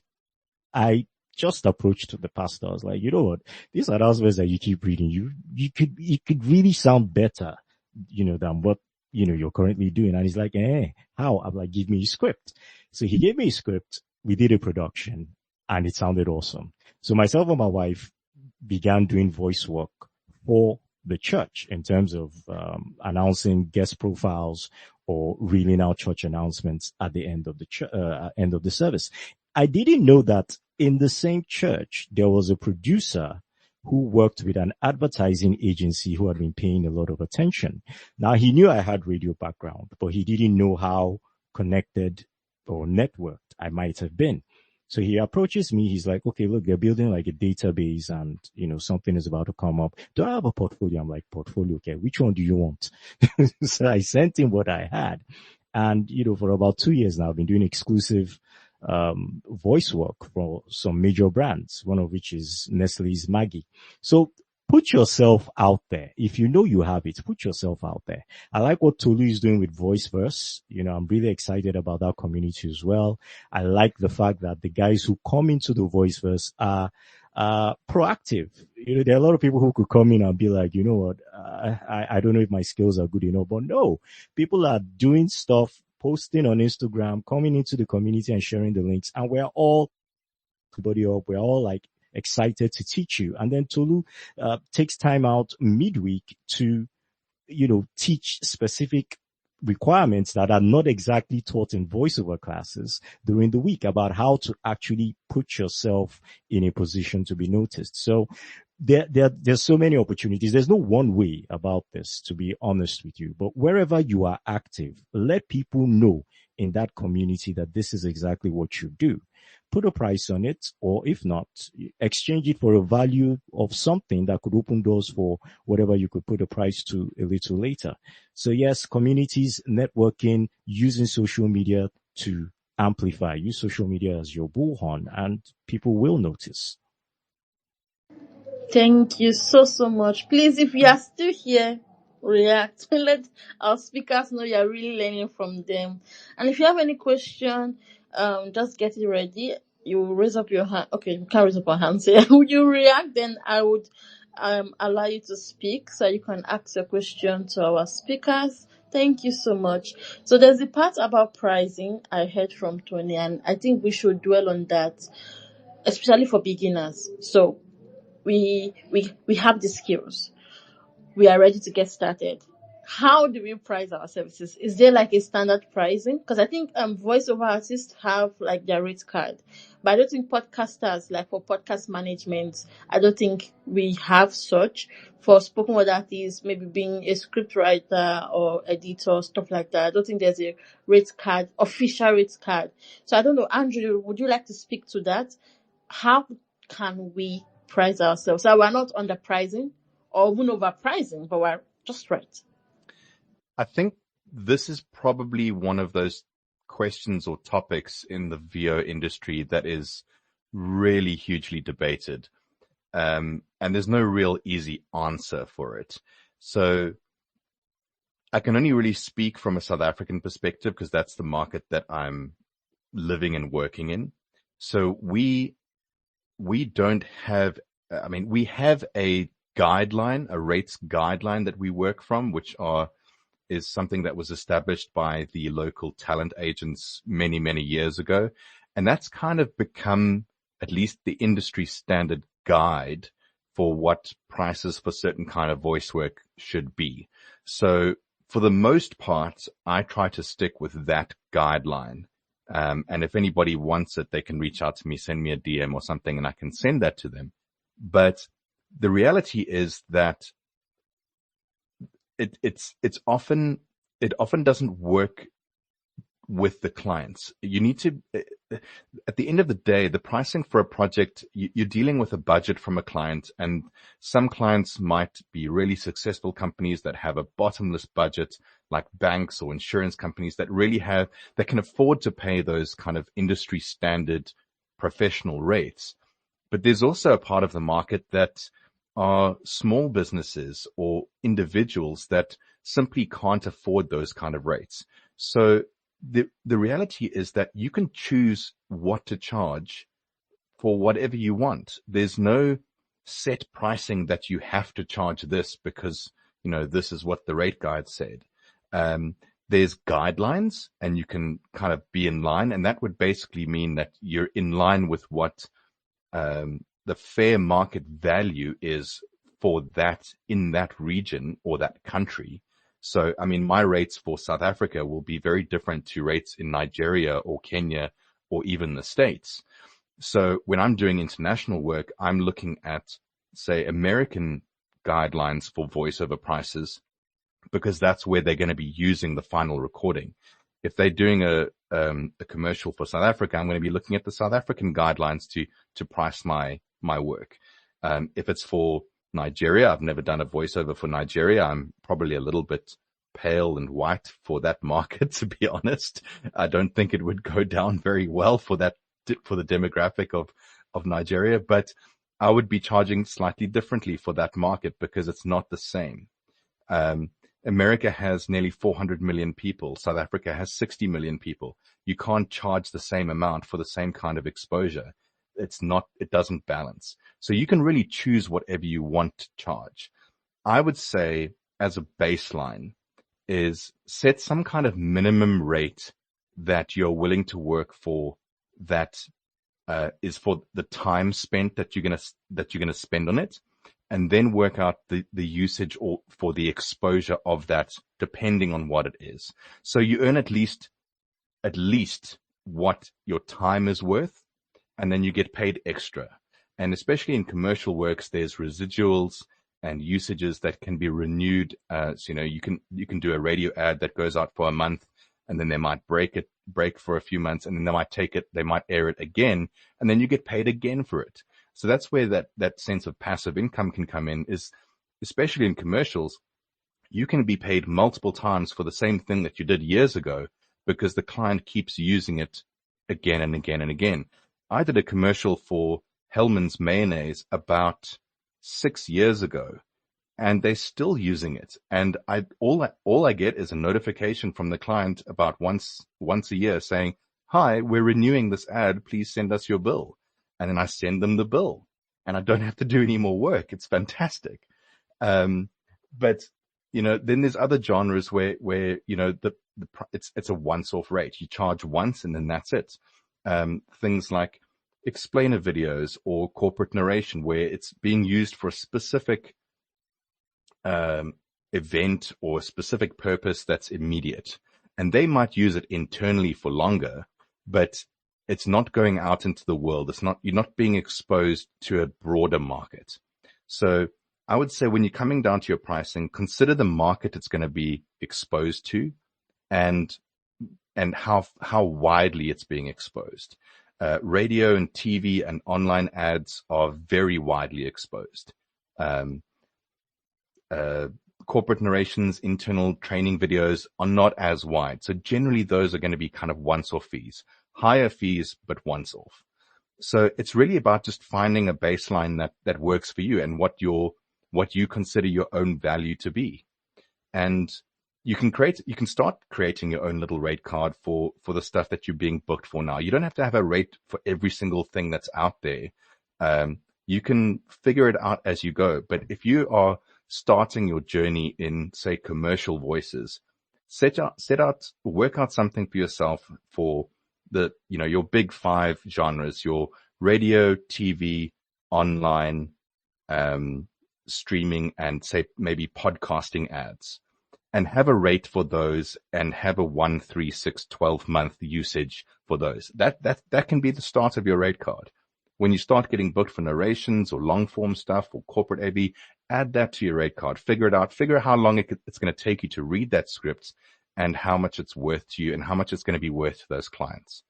I just approached the pastor. I was like, you know what? These announcements that you keep reading, you could really sound better, than what, you're currently doing. And he's like, how? I'm like, give me a script. So he gave me a script. We did a production, and it sounded awesome. So myself and my wife began doing voice work for the church in terms of announcing guest profiles or reeling out church announcements at the end of the service. I didn't know that in the same church there was a producer who worked with an advertising agency who had been paying a lot of attention. Now he knew I had radio background, but he didn't know how connected or networked I might have been. So he approaches me. He's like, okay, look, they're building like a database and, something is about to come up. Do I have a portfolio? I'm like, portfolio? Okay. Which one do you want? So I sent him what I had. And, for about 2 years now, I've been doing exclusive voice work for some major brands, one of which is Nestle's Maggie. So put yourself out there. If you know you have it, put yourself out there. I like what Tolu is doing with Voiceverse. I'm really excited about that community as well. I like the fact that the guys who come into the Voiceverse are proactive. There are a lot of people who could come in and be like, you know what, I don't know if my skills are good enough, but no, people are doing stuff, posting on Instagram, coming into the community and sharing the links, and we're all like excited to teach you. And then Tolu takes time out midweek to, teach specific requirements that are not exactly taught in voiceover classes during the week about how to actually put yourself in a position to be noticed. So there's so many opportunities. There's no one way about this, to be honest with you, but wherever you are active, let people know in that community that this is exactly what you do. Put a price on it, or if not, exchange it for a value of something that could open doors for whatever you could put a price to a little later. So yes, communities, networking, using social media to amplify. Use social media as your bullhorn and people will notice. Thank you so much. Please, if you are still here, react. Let our speakers know you are really learning from them. And if you have any question, just get it ready. You raise up your hand. Okay, you can't raise up your hands here. Would you react? Then I would allow you to speak so you can ask your question to our speakers. Thank you so much. So there's the part about pricing I heard from Tony, and I think we should dwell on that, especially for beginners. So we have the skills. We are ready to get started. How do we price our services? Is there like a standard pricing? Because I think voiceover artists have like their rate card, but I don't think podcasters, like for podcast management, I don't think we have such. For spoken word artists, maybe being a script writer or editor, stuff like that, I don't think there's a rate card, official rate card. So I don't know, Andrew, would you like to speak to that? How can we price ourselves so we're not underpricing or even overpricing, but we're just right? I think this is probably one of those questions or topics in the VO industry that is really hugely debated. And there's no real easy answer for it. So I can only really speak from a South African perspective because that's the market that I'm living and working in. So we don't have, we have a guideline, a rates guideline that we work from, which is something that was established by the local talent agents many, many years ago. And that's kind of become at least the industry standard guide for what prices for certain kind of voice work should be. So for the most part, I try to stick with that guideline. And if anybody wants it, they can reach out to me, send me a DM or something, and I can send that to them. But the reality is that it often doesn't work with the clients. You need to, at the end of the day, the pricing for a project, you're dealing with a budget from a client, and some clients might be really successful companies that have a bottomless budget, like banks or insurance companies that can afford to pay those kind of industry standard professional rates. But there's also a part of the market that are small businesses or individuals that simply can't afford those kind of rates. So the reality is that you can choose what to charge for whatever you want. There's no set pricing that you have to charge this because, this is what the rate guide said. There's guidelines and you can kind of be in line, and that would basically mean that you're in line with what the fair market value is for that in that region or that country. So, my rates for South Africa will be very different to rates in Nigeria or Kenya or even the States. So when I'm doing international work, I'm looking at, say, American guidelines for voiceover prices, because that's where they're going to be using the final recording. If they're doing a commercial for South Africa, I'm going to be looking at the South African guidelines to price my work. If it's for Nigeria, I've never done a voiceover for Nigeria. I'm probably a little bit pale and white for that market, to be honest. I don't think it would go down very well for the demographic of Nigeria, but I would be charging slightly differently for that market because it's not the same. America has nearly 400 million people. South Africa has 60 million people. You can't charge the same amount for the same kind of exposure. It doesn't balance. So you can really choose whatever you want to charge. I would say as a baseline is set some kind of minimum rate that you're willing to work for that is for the time spent that you're going to spend on it, and then work out the usage or for the exposure of that depending on what it is. So you earn at least what your time is worth, and then you get paid extra. And especially in commercial works, there's residuals and usages that can be renewed. So, you can do a radio ad that goes out for a month, and then they might break for a few months, and then they might air it again, and then you get paid again for it. So that's where that sense of passive income can come in, is especially in commercials. You can be paid multiple times for the same thing that you did years ago because the client keeps using it again and again and again. I did a commercial for Hellmann's mayonnaise about 6 years ago, and they're still using it. And all I get is a notification from the client about once a year saying, "Hi, we're renewing this ad. Please send us your bill." And then I send them the bill, and I don't have to do any more work. It's fantastic. But then there's other genres where it's a once-off rate. You charge once, and then that's it. Things like explainer videos or corporate narration, where it's being used for a specific event or a specific purpose that's immediate. And they might use it internally for longer, but it's not going out into the world. You're not being exposed to a broader market. So I would say when you're coming down to your pricing, consider the market it's going to be exposed to and how widely it's being exposed. Radio and TV and online ads are very widely exposed. Corporate narrations, internal training videos are not as wide. So generally those are going to be kind of once-off fees, higher fees, but once-off. So it's really about just finding a baseline that works for you and what you consider your own value to be. And you can start creating your own little rate card for the stuff that you're being booked for now. You don't have to have a rate for every single thing that's out there. You can figure it out as you go. But if you are starting your journey in, say, commercial voices, work out something for yourself for your big 5 genres, your radio, TV, online, streaming, and say maybe podcasting ads, and have a rate for those and have a 1, 3, 6, 12 month usage for those. That can be the start of your rate card. When you start getting booked for narrations or long form stuff or corporate AV, add that to your rate card. Figure it out. Figure out how long it's going to take you to read that script and how much it's worth to you and how much it's going to be worth to those clients.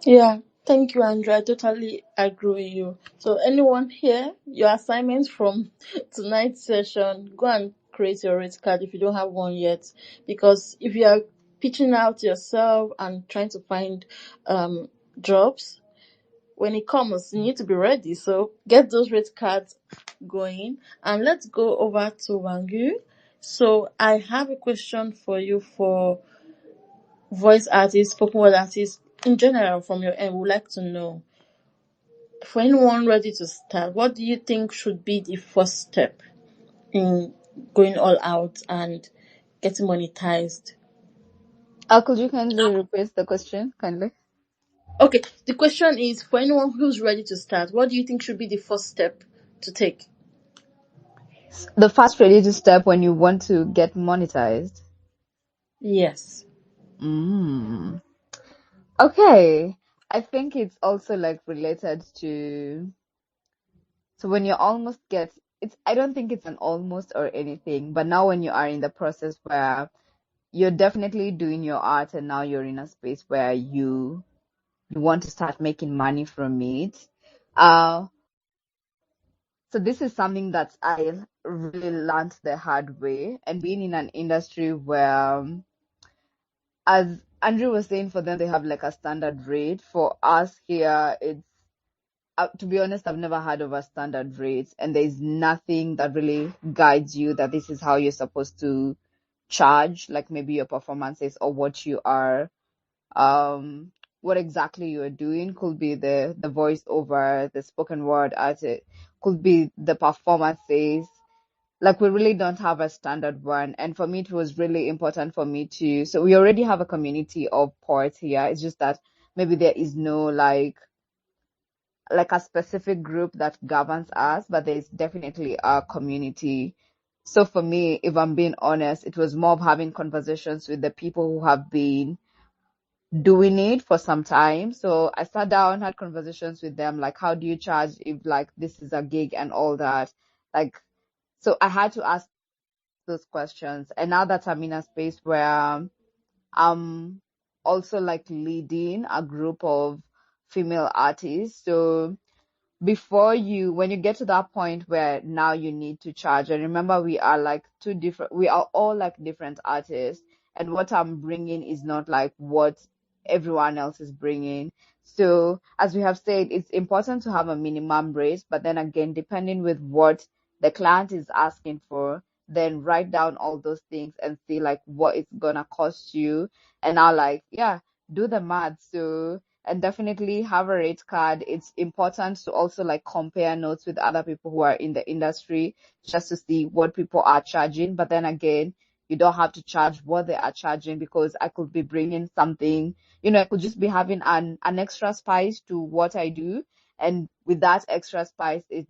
Yeah, thank you, Andrew. I totally agree with you. So anyone here, your assignment from tonight's session, go and create your rate card if you don't have one yet. Because if you are pitching out yourself and trying to find jobs, when it comes, you need to be ready. So get those rate cards going. And let's go over to Wangu. So I have a question for you for voice artists, spoken word artists, in general, from your end. We'd like to know, for anyone ready to start, what do you think should be the first step in going all out and getting monetized? Could you kindly repeat the question, kindly? Okay, the question is, for anyone who's ready to start, what do you think should be the first step to take? The first ready to step when you want to get monetized? Yes. Okay. I think it's also like related to, so when you almost I don't think it's an almost or anything, but now when you are in the process where you're definitely doing your art and now you're in a space where you want to start making money from it. So this is something that I really learned the hard way, and being in an industry where, as Andrew was saying, for them they have like a standard rate. For us here, it's to be honest, I've never heard of a standard rate, and there's nothing that really guides you that this is how you're supposed to charge, like maybe your performances or what you are, what exactly you are doing. Could be the voiceover, the spoken word artist, could be the performances. Like we really don't have a standard one, and for me it was really important for me to. So we already have a community of poets here. It's just that maybe there is no like a specific group that governs us, but there's definitely a community. So for me, if I'm being honest, it was more of having conversations with the people who have been doing it for some time. So I sat down, had conversations with them, like, how do you charge if like this is a gig and all that? Like, so I had to ask those questions. And now that I'm in a space where I'm also like leading a group of female artists. So when you get to that point where now you need to charge, and remember we are like we are all like different artists, and what I'm bringing is not like what everyone else is bringing. So as we have said, it's important to have a minimum rate, but then again, depending with what the client is asking for, then write down all those things and see like what it's gonna cost you, and I'll like, yeah, do the math. So, and definitely have a rate card. It's important to also like compare notes with other people who are in the industry just to see what people are charging. But then again, you don't have to charge what they are charging, because I could be bringing something, I could just be having an extra spice to what I do. And with that extra spice, it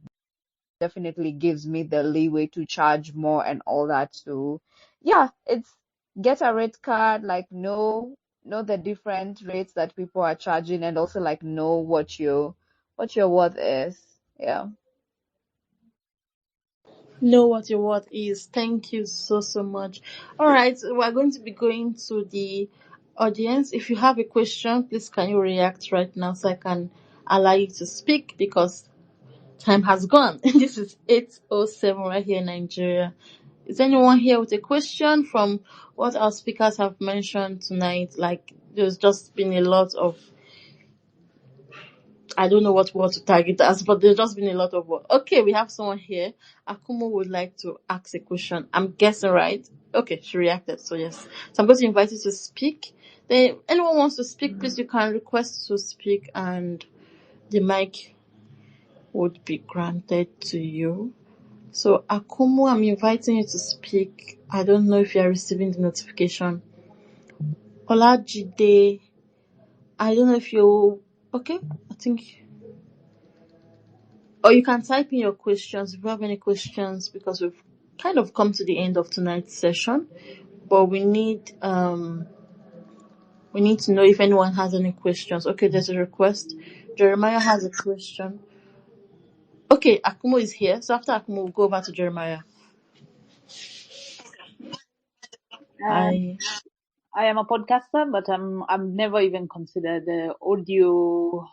definitely gives me the leeway to charge more and all that. So yeah, it's get a rate card, like know the different rates that people are charging, and also like know what your worth is. Yeah. Know what your worth is. Thank you so much. All right, we're going to be going to the audience. If you have a question, please can you react right now so I can allow you to speak, because time has gone. This is 8:07 right here in Nigeria. Is anyone here with a question from what our speakers have mentioned tonight? Like, there's just been a lot of, I don't know what word to target as, but there's just been a lot of work. Okay, we have someone here. Akumo would like to ask a question. I'm guessing, right? Okay, she reacted, so yes. So I'm going to invite you to speak. Then anyone wants to speak, please, you can request to speak and the mic would be granted to you. So Akumo, I'm inviting you to speak. I don't know if you are receiving the notification. Olajide, I don't know if you, okay, I think, or you can type in your questions if you have any questions, because we've kind of come to the end of tonight's session. But we need to know if anyone has any questions. Okay, there's a request. Jeremiah has a question. Okay, Akumo is here. So after Akumo, we'll go over to Jeremiah. I am a podcaster, but I'm never even considered the audio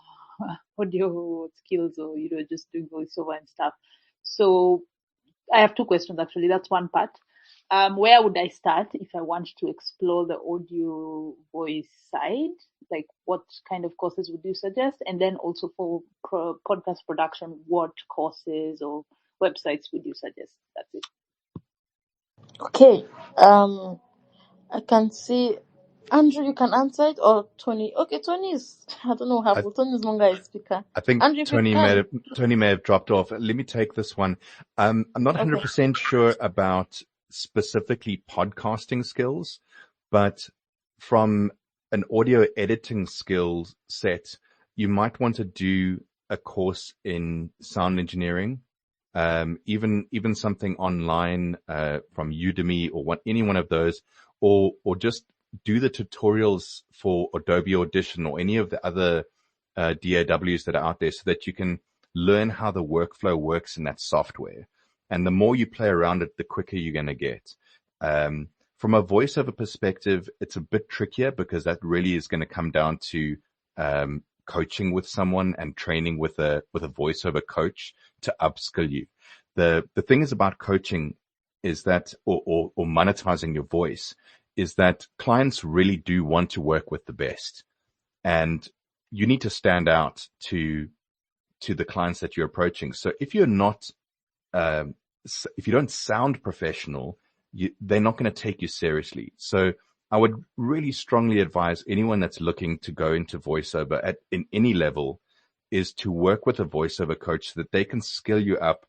skills, or just doing voiceover and stuff. So I have two questions actually. That's one part. Where would I start if I want to explore the audio voice side? Like, what kind of courses would you suggest? And then also for podcast production, what courses or websites would you suggest? That's it. Okay. I can see Andrew, you can answer it, or Tony. Okay, Tony is, I don't know how, Tony is longer a speaker. I think Andrew, if you Tony may have dropped off. Let me take this one. I'm not 100% sure about specifically podcasting skills, but from an audio editing skill set, you might want to do a course in sound engineering, even something online from Udemy or any one of those, or just do the tutorials for Adobe Audition or any of the other DAWs that are out there, so that you can learn how the workflow works in that software. And the more you play around it, the quicker you're going to get. From a voiceover perspective, it's a bit trickier, because that really is going to come down to coaching with someone and training with a voiceover coach to upskill you. the thing is about coaching is that, or monetizing your voice, is that clients really do want to work with the best, and you need to stand out to the clients that you're approaching. So if you're not, if you don't sound professional, they're not going to take you seriously. So I would really strongly advise anyone that's looking to go into voiceover in any level is to work with a voiceover coach so that they can skill you up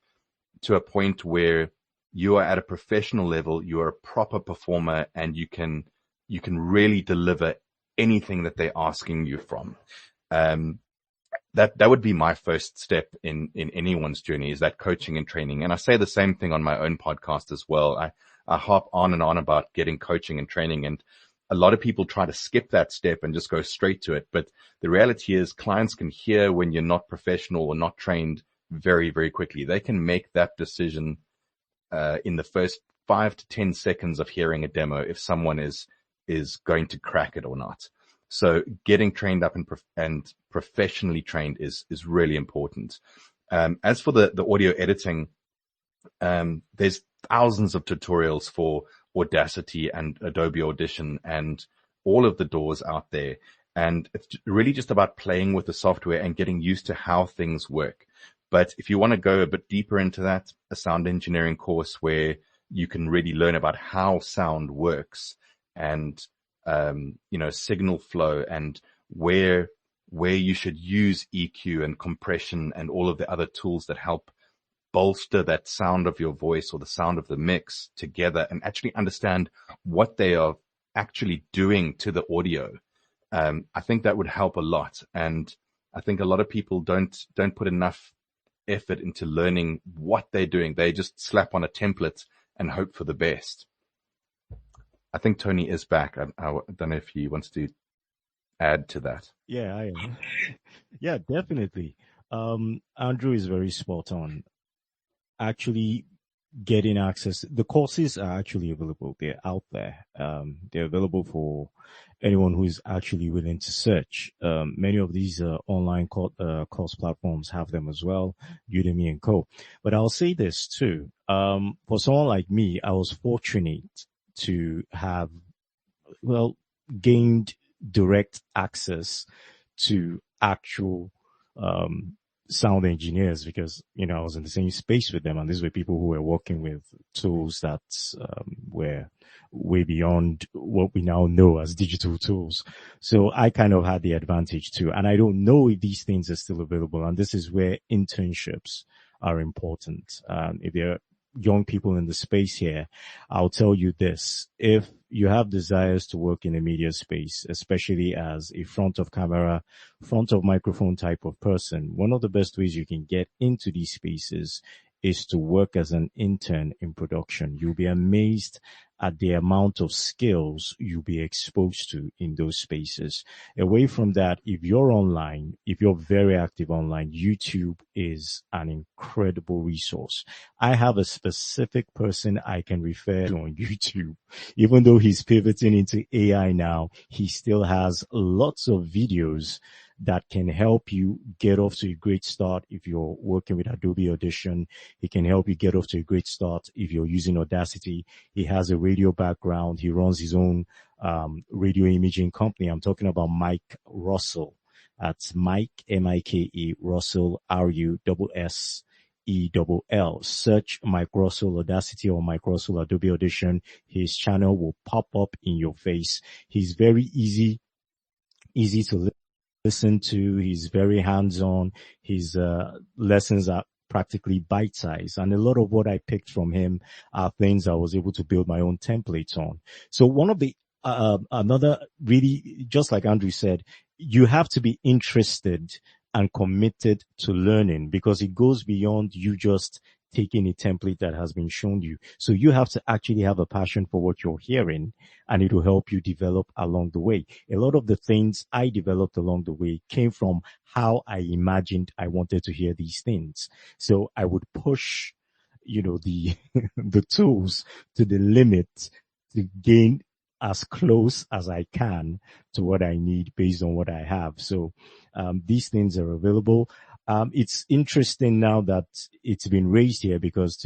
to a point where you are at a professional level, you are a proper performer, and you can really deliver anything that they're asking you from. That would be my first step in anyone's journey, is that coaching and training. And I say the same thing on my own podcast as well. I harp on and on about getting coaching and training, and a lot of people try to skip that step and just go straight to it. But the reality is clients can hear when you're not professional or not trained very, very quickly. They can make that decision in the first 5 to 10 seconds of hearing a demo if someone is going to crack it or not. So getting trained up and professionally trained is really important. As for the audio editing, there's thousands of tutorials for Audacity and Adobe Audition and all of the doors out there. And it's really just about playing with the software and getting used to how things work. But if you want to go a bit deeper into that, a sound engineering course where you can really learn about how sound works and signal flow and where you should use EQ and compression and all of the other tools that help bolster that sound of your voice or the sound of the mix together, and actually understand what they are actually doing to the audio. I think that would help a lot. And I think a lot of people don't put enough effort into learning what they're doing. They just slap on a template and hope for the best. I think Tony is back. I don't know if he wants to add to that. Yeah, I am. Yeah, definitely. Andrew is very spot on. Actually getting access, the courses are actually available. They're out there. They're available for anyone who is actually willing to search. Many of these online course platforms have them as well, Udemy and Co. But I'll say this too. For someone like me, I was fortunate to have, gained direct access to actual sound engineers, because I was in the same space with them, and these were people who were working with tools that were way beyond what we now know as digital tools. So I kind of had the advantage too, and I don't know if these things are still available, and this is where internships are important. If there are young people in the space here, I'll tell you this: if you have desires to work in a media space, especially as a front of camera, front of microphone type of person, one of the best ways you can get into these spaces is to work as an intern in production. You'll be amazed at the amount of skills you'll be exposed to in those spaces. Away from that, if you're online, if you're very active online, YouTube is an incredible resource. I have a specific person I can refer to on YouTube. Even though he's pivoting into AI now, he still has lots of videos that can help you get off to a great start if you're working with Adobe Audition. He can help you get off to a great start if you're using Audacity. He has a radio background. He runs his own radio imaging company. I'm talking about Mike Russell. That's Mike, M-I-K-E, Russell, R-U-S-S-E-L-L. Search Mike Russell Audacity or Mike Russell Adobe Audition. His channel will pop up in your face. He's very easy to listen to. He's very hands-on. His lessons are practically bite-sized, and a lot of what I picked from him are things I was able to build my own templates on. So one of the another, really, just like Andrew said, you have to be interested and committed to learning, because it goes beyond you just taking a template that has been shown you. So you have to actually have a passion for what you're hearing, and it will help you develop along the way. A lot of the things I developed along the way came from how I imagined I wanted to hear these things. So I would push, the the tools to the limit to gain as close as I can to what I need based on what I have. So these things are available. It's interesting now that it's been raised here because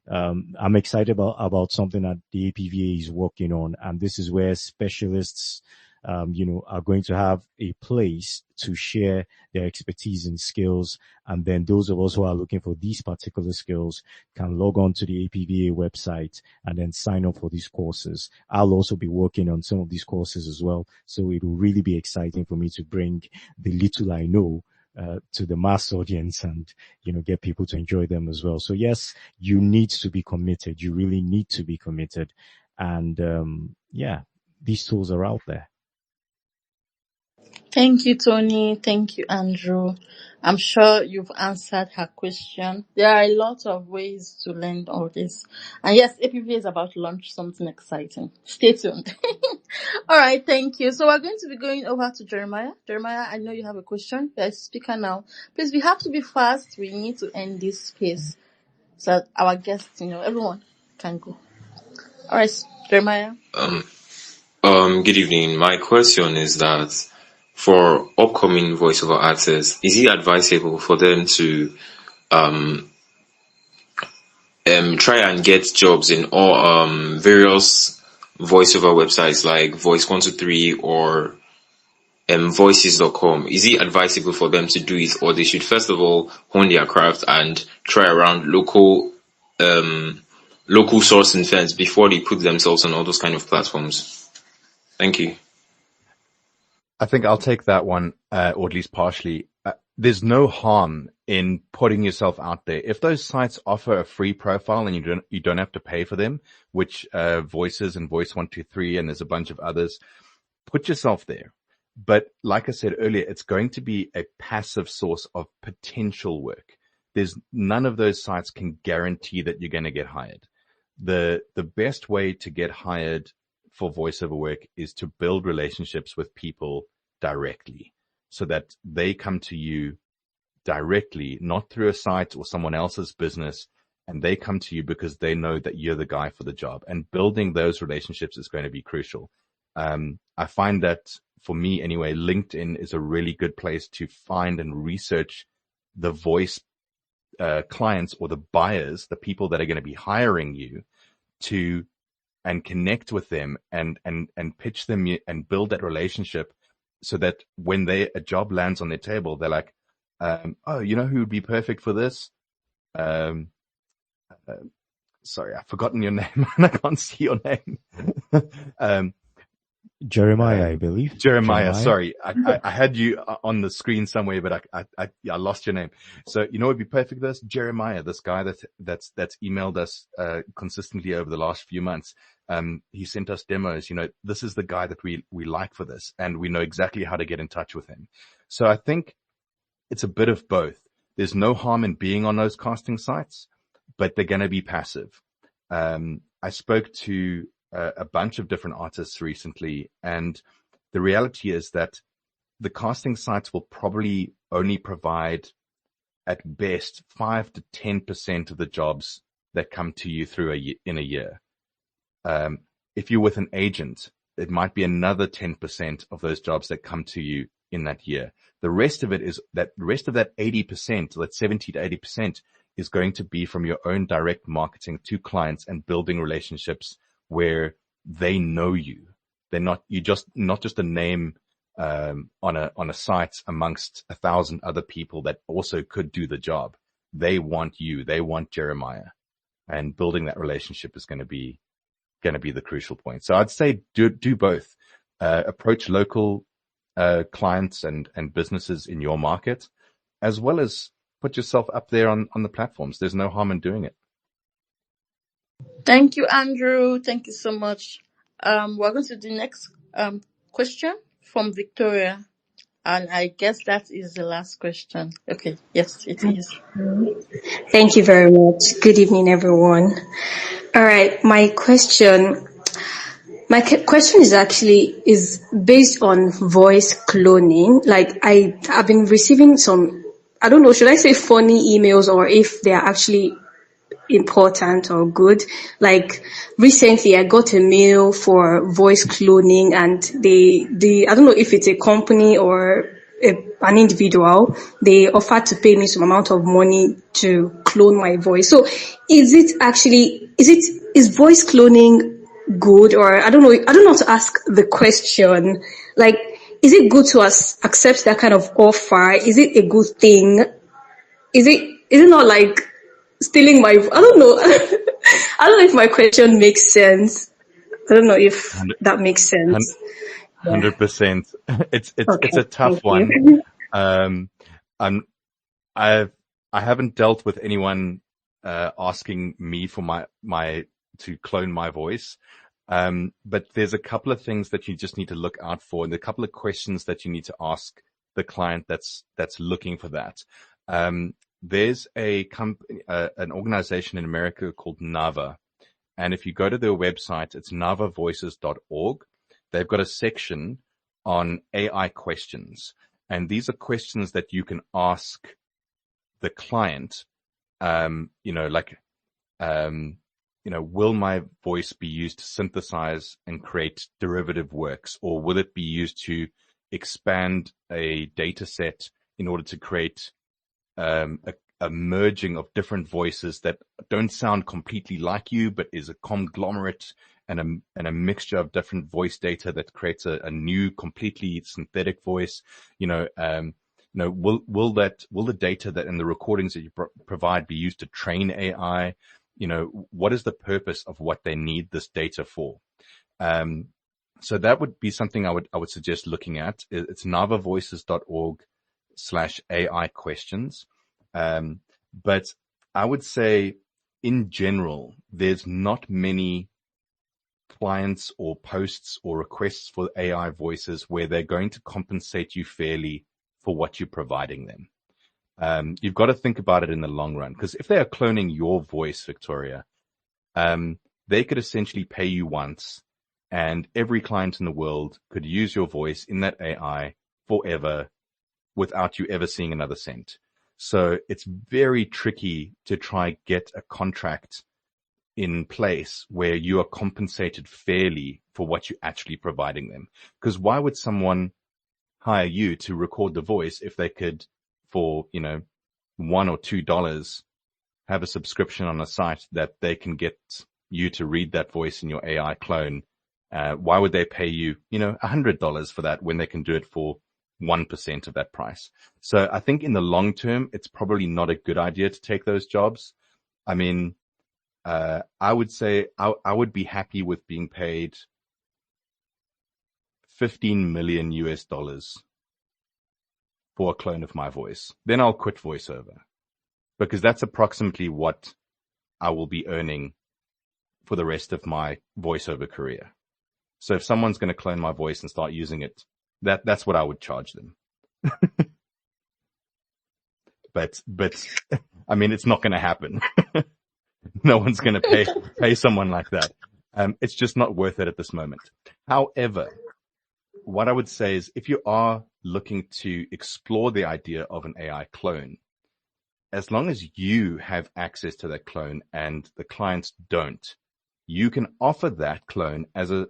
I'm excited about something that the APVA is working on, and this is where specialists, are going to have a place to share their expertise and skills. And then those of us who are looking for these particular skills can log on to the APVA website and then sign up for these courses. I'll also be working on some of these courses as well. So it will really be exciting for me to bring the little I know to the mass audience and, get people to enjoy them as well. So yes, you need to be committed. You really need to be committed. And, these tools are out there. Thank you, Tony. Thank you, Andrew. I'm sure you've answered her question. There are a lot of ways to learn all this. And yes, APVA is about to launch something exciting. Stay tuned. All right, thank you. So we're going to be going over to Jeremiah. Jeremiah, I know you have a question. You're a speaker now. Please, we have to be fast. We need to end this space so that our guests, everyone can go. All right, Jeremiah. Good evening. My question is that for upcoming voiceover artists, is it advisable for them to try and get jobs in all various voiceover websites like Voice123 or Voices.com? Is it advisable for them to do it, or they should first of all hone their craft and try around local sourcing firms before they put themselves on all those kind of platforms? Thank you. I think I'll take that one, or at least partially. There's no harm in putting yourself out there. If those sites offer a free profile and you don't have to pay for them, which Voices and Voice123 and there's a bunch of others, put yourself there. But like I said earlier, it's going to be a passive source of potential work. There's none of those sites can guarantee that you're going to get hired. The best way to get hired for voiceover work is to build relationships with people directly so that they come to you directly, not through a site or someone else's business, and they come to you because they know that you're the guy for the job. And building those relationships is going to be crucial. I find that for me anyway, LinkedIn is a really good place to find and research the voice clients or the buyers, the people that are going to be hiring you and connect with them and pitch them and build that relationship so that when a job lands on their table, they're like, oh, you know who would be perfect for this? Sorry, I've forgotten your name and I can't see your name. Jeremiah, I believe. Jeremiah. Sorry. I had you on the screen somewhere, but I lost your name. So, you know what would be perfect for this? Jeremiah, this guy that's emailed us, consistently over the last few months. He sent us demos. This is the guy that we like for this, and we know exactly how to get in touch with him. So I think it's a bit of both. There's no harm in being on those casting sites, but they're going to be passive. I spoke to a bunch of different artists recently, and the reality is that the casting sites will probably only provide at best 5 to 10% of the jobs that come to you in a year. If you're with an agent, it might be another 10% of those jobs that come to you in that year. The rest of that 80%, that 70 to 80% is going to be from your own direct marketing to clients and building relationships where they know you. They're not just a name on a site amongst 1,000 other people that also could do the job. They want you. They want Jeremiah, and building that relationship is going to be the crucial point. So I'd say do both. Approach local clients and businesses in your market, as well as put yourself up there on the platforms. There's no harm in doing it. Thank you, Andrew. Thank you so much. We're going to do the next question from Victoria. And I guess that is the last question. Okay. Yes, it is. Thank you very much. Good evening, everyone. All right. My question is based on voice cloning. Like I've been receiving some, I don't know, should I say funny emails or if they are actually important or good. Like recently I got a mail for voice cloning, and I don't know if it's a company or an individual. They offered to pay me some amount of money to clone my voice. So is voice cloning good? Or I don't know how to ask the question. Like, is it good to accept that kind of offer? Is it a good thing? Is it not like stealing my, I don't know. I don't know if my question makes sense. I don't know if that makes sense. 100%. It's a tough Thank one. you. I haven't dealt with anyone asking me for my to clone my voice. But there's a couple of things that you just need to look out for, and a couple of questions that you need to ask the client that's looking for that. There's an organization in America called NAVA, and if you go to their website, it's navavoices.org. They've got a section on AI questions, and these are questions that you can ask the client. Will my voice be used to synthesize and create derivative works, or will it be used to expand a data set in order to create a merging of different voices that don't sound completely like you, but is a conglomerate and a mixture of different voice data that creates a new, completely synthetic voice? Will the data that in the recordings that you provide be used to train AI? What is the purpose of what they need this data for? So that would be something I would suggest looking at. It's navavoices.org/AI questions. But I would say in general, there's not many clients or posts or requests for AI voices where they're going to compensate you fairly for what you're providing them. You've got to think about it in the long run, because if they are cloning your voice, Victoria, they could essentially pay you once, and every client in the world could use your voice in that AI forever without you ever seeing another cent. So it's very tricky to try get a contract in place where you are compensated fairly for what you're actually providing them. Because why would someone hire you to record the voice if they could, for $1 or $2, have a subscription on a site that they can get you to read that voice in your AI clone? Why would they pay you, $100 for that when they can do it for 1% of that price? So I think in the long term, it's probably not a good idea to take those jobs. I mean, I would say I would be happy with being paid $15 million for a clone of my voice. Then I'll quit Voiceover, because that's approximately what I will be earning for the rest of my Voiceover career. So if someone's going to clone my voice and start using it, that's what I would charge them. But I mean, it's not going to happen. No one's going to pay someone like that. It's just not worth it at this moment. However, what I would say is, if you are looking to explore the idea of an AI clone, as long as you have access to that clone and the clients don't, you can offer that clone as a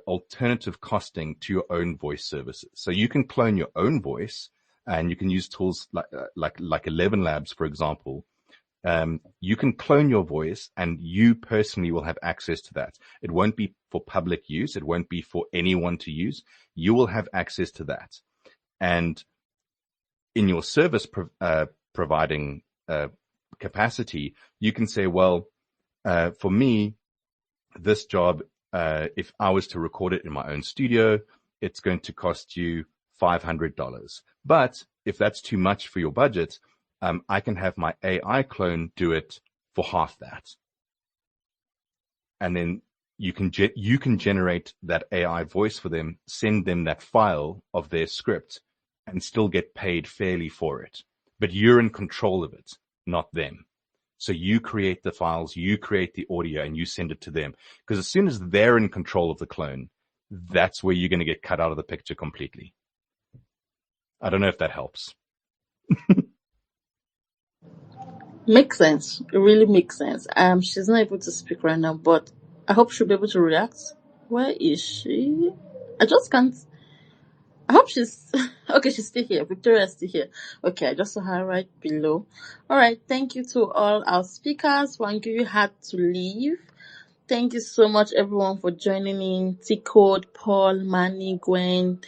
alternative costing to your own voice services. So you can clone your own voice, and you can use tools like 11 Labs, for example. You can clone your voice, and you personally will have access to that. It won't be for public use. It won't be for anyone to use. You will have access to that. And in your service providing capacity, you can say, well, for me, this job, if I was to record it in my own studio, it's going to cost you $500. But if that's too much for your budget, I can have my AI clone do it for half that. And then you can generate that AI voice for them, send them that file of their script, and still get paid fairly for it. But you're in control of it, not them. So you create the files, you create the audio, and you send it to them. Because as soon as they're in control of the clone, that's where you're going to get cut out of the picture completely. I don't know if that helps. Makes sense. It really makes sense. She's not able to speak right now, but I hope she'll be able to react. Where is she? I just can't. I hope she's okay. She's still here. Victoria is still here. Okay, I just saw her right below. All right. Thank you to all our speakers. Wangiri had to leave. Thank you so much, everyone, for joining in. T-Code, Paul, Manny, Gwen,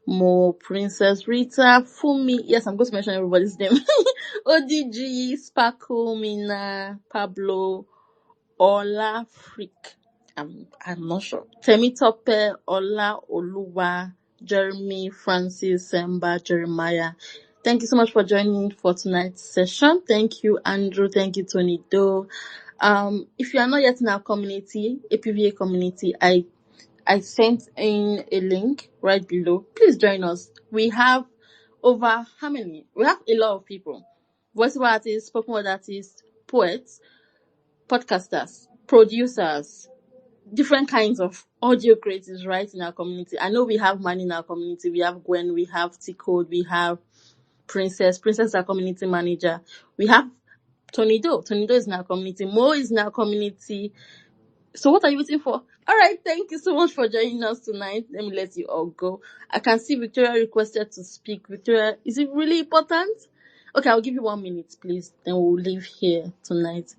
Mo, Princess Rita, Fumi. Yes, I'm going to mention everybody's name. ODG, Sparkle, Mina, Pablo, Ola, Freak. I'm not sure. Temitope, Ola, Oluwa, Jeremy, Francis, Semba, Jeremiah. Thank you so much for joining for tonight's session. Thank you, Andrew. Thank you, Tony Doe. If you are not yet in our community, APVA community, I sent in a link right below. Please join us. We have over how many? We have a lot of people. Voiceover artists, spoken word artists, poets, podcasters, producers, different kinds of audio creators right in our community. I know we have Man in our community. We have Gwen, we have T-Code, we have Princess is our community manager. We have Tony Doe. Tony Doe is in our community. Mo is in our community. So what are you waiting for? All right, thank you so much for joining us tonight. Let me let you all go. I can see Victoria requested to speak. Victoria, is it really important? Okay, I'll give you 1 minute, please. Then we'll leave here tonight.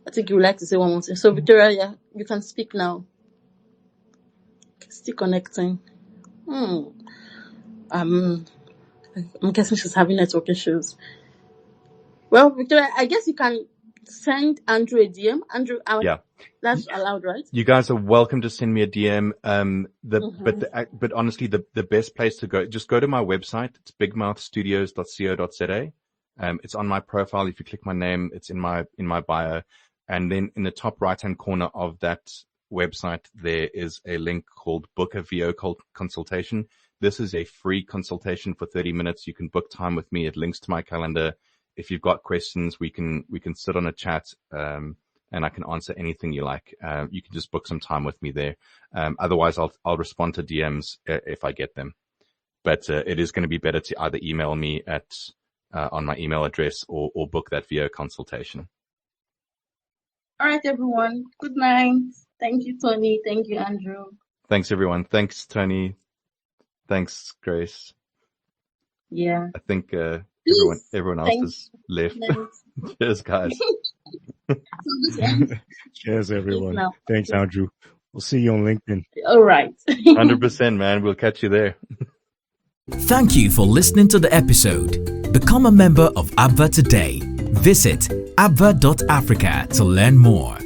I think you would like to say one more thing. So Victoria, yeah, you can speak now. Still connecting. I'm guessing she's having network issues. Well, Victoria, I guess you can send Andrew a DM. Andrew, Yeah. That's allowed, right? You guys are welcome to send me a DM. But honestly, the best place to go, just go to my website. It's bigmouthstudios.co.za. It's on my profile. If you click my name, it's in my bio. And then in the top right-hand corner of that website, there is a link called Book a VO Consultation. This is a free consultation for 30 minutes. You can book time with me. It links to my calendar. If you've got questions, we can sit on a chat, and I can answer anything you like. You can just book some time with me there. Otherwise I'll respond to DMs if I get them. But it is going to be better to either email me on my email address or book that VO consultation. All right, everyone. Good night. Thank you, Tony. Thank you, Andrew. Thanks, everyone. Thanks, Tony. Thanks, Grace. Yeah. I think everyone else has left. Cheers, guys. Cheers, everyone. Thanks, Andrew. We'll see you on LinkedIn. All right. 100%, man. We'll catch you there. Thank you for listening to the episode. Become a member of APVA today. Visit apva.africa to learn more.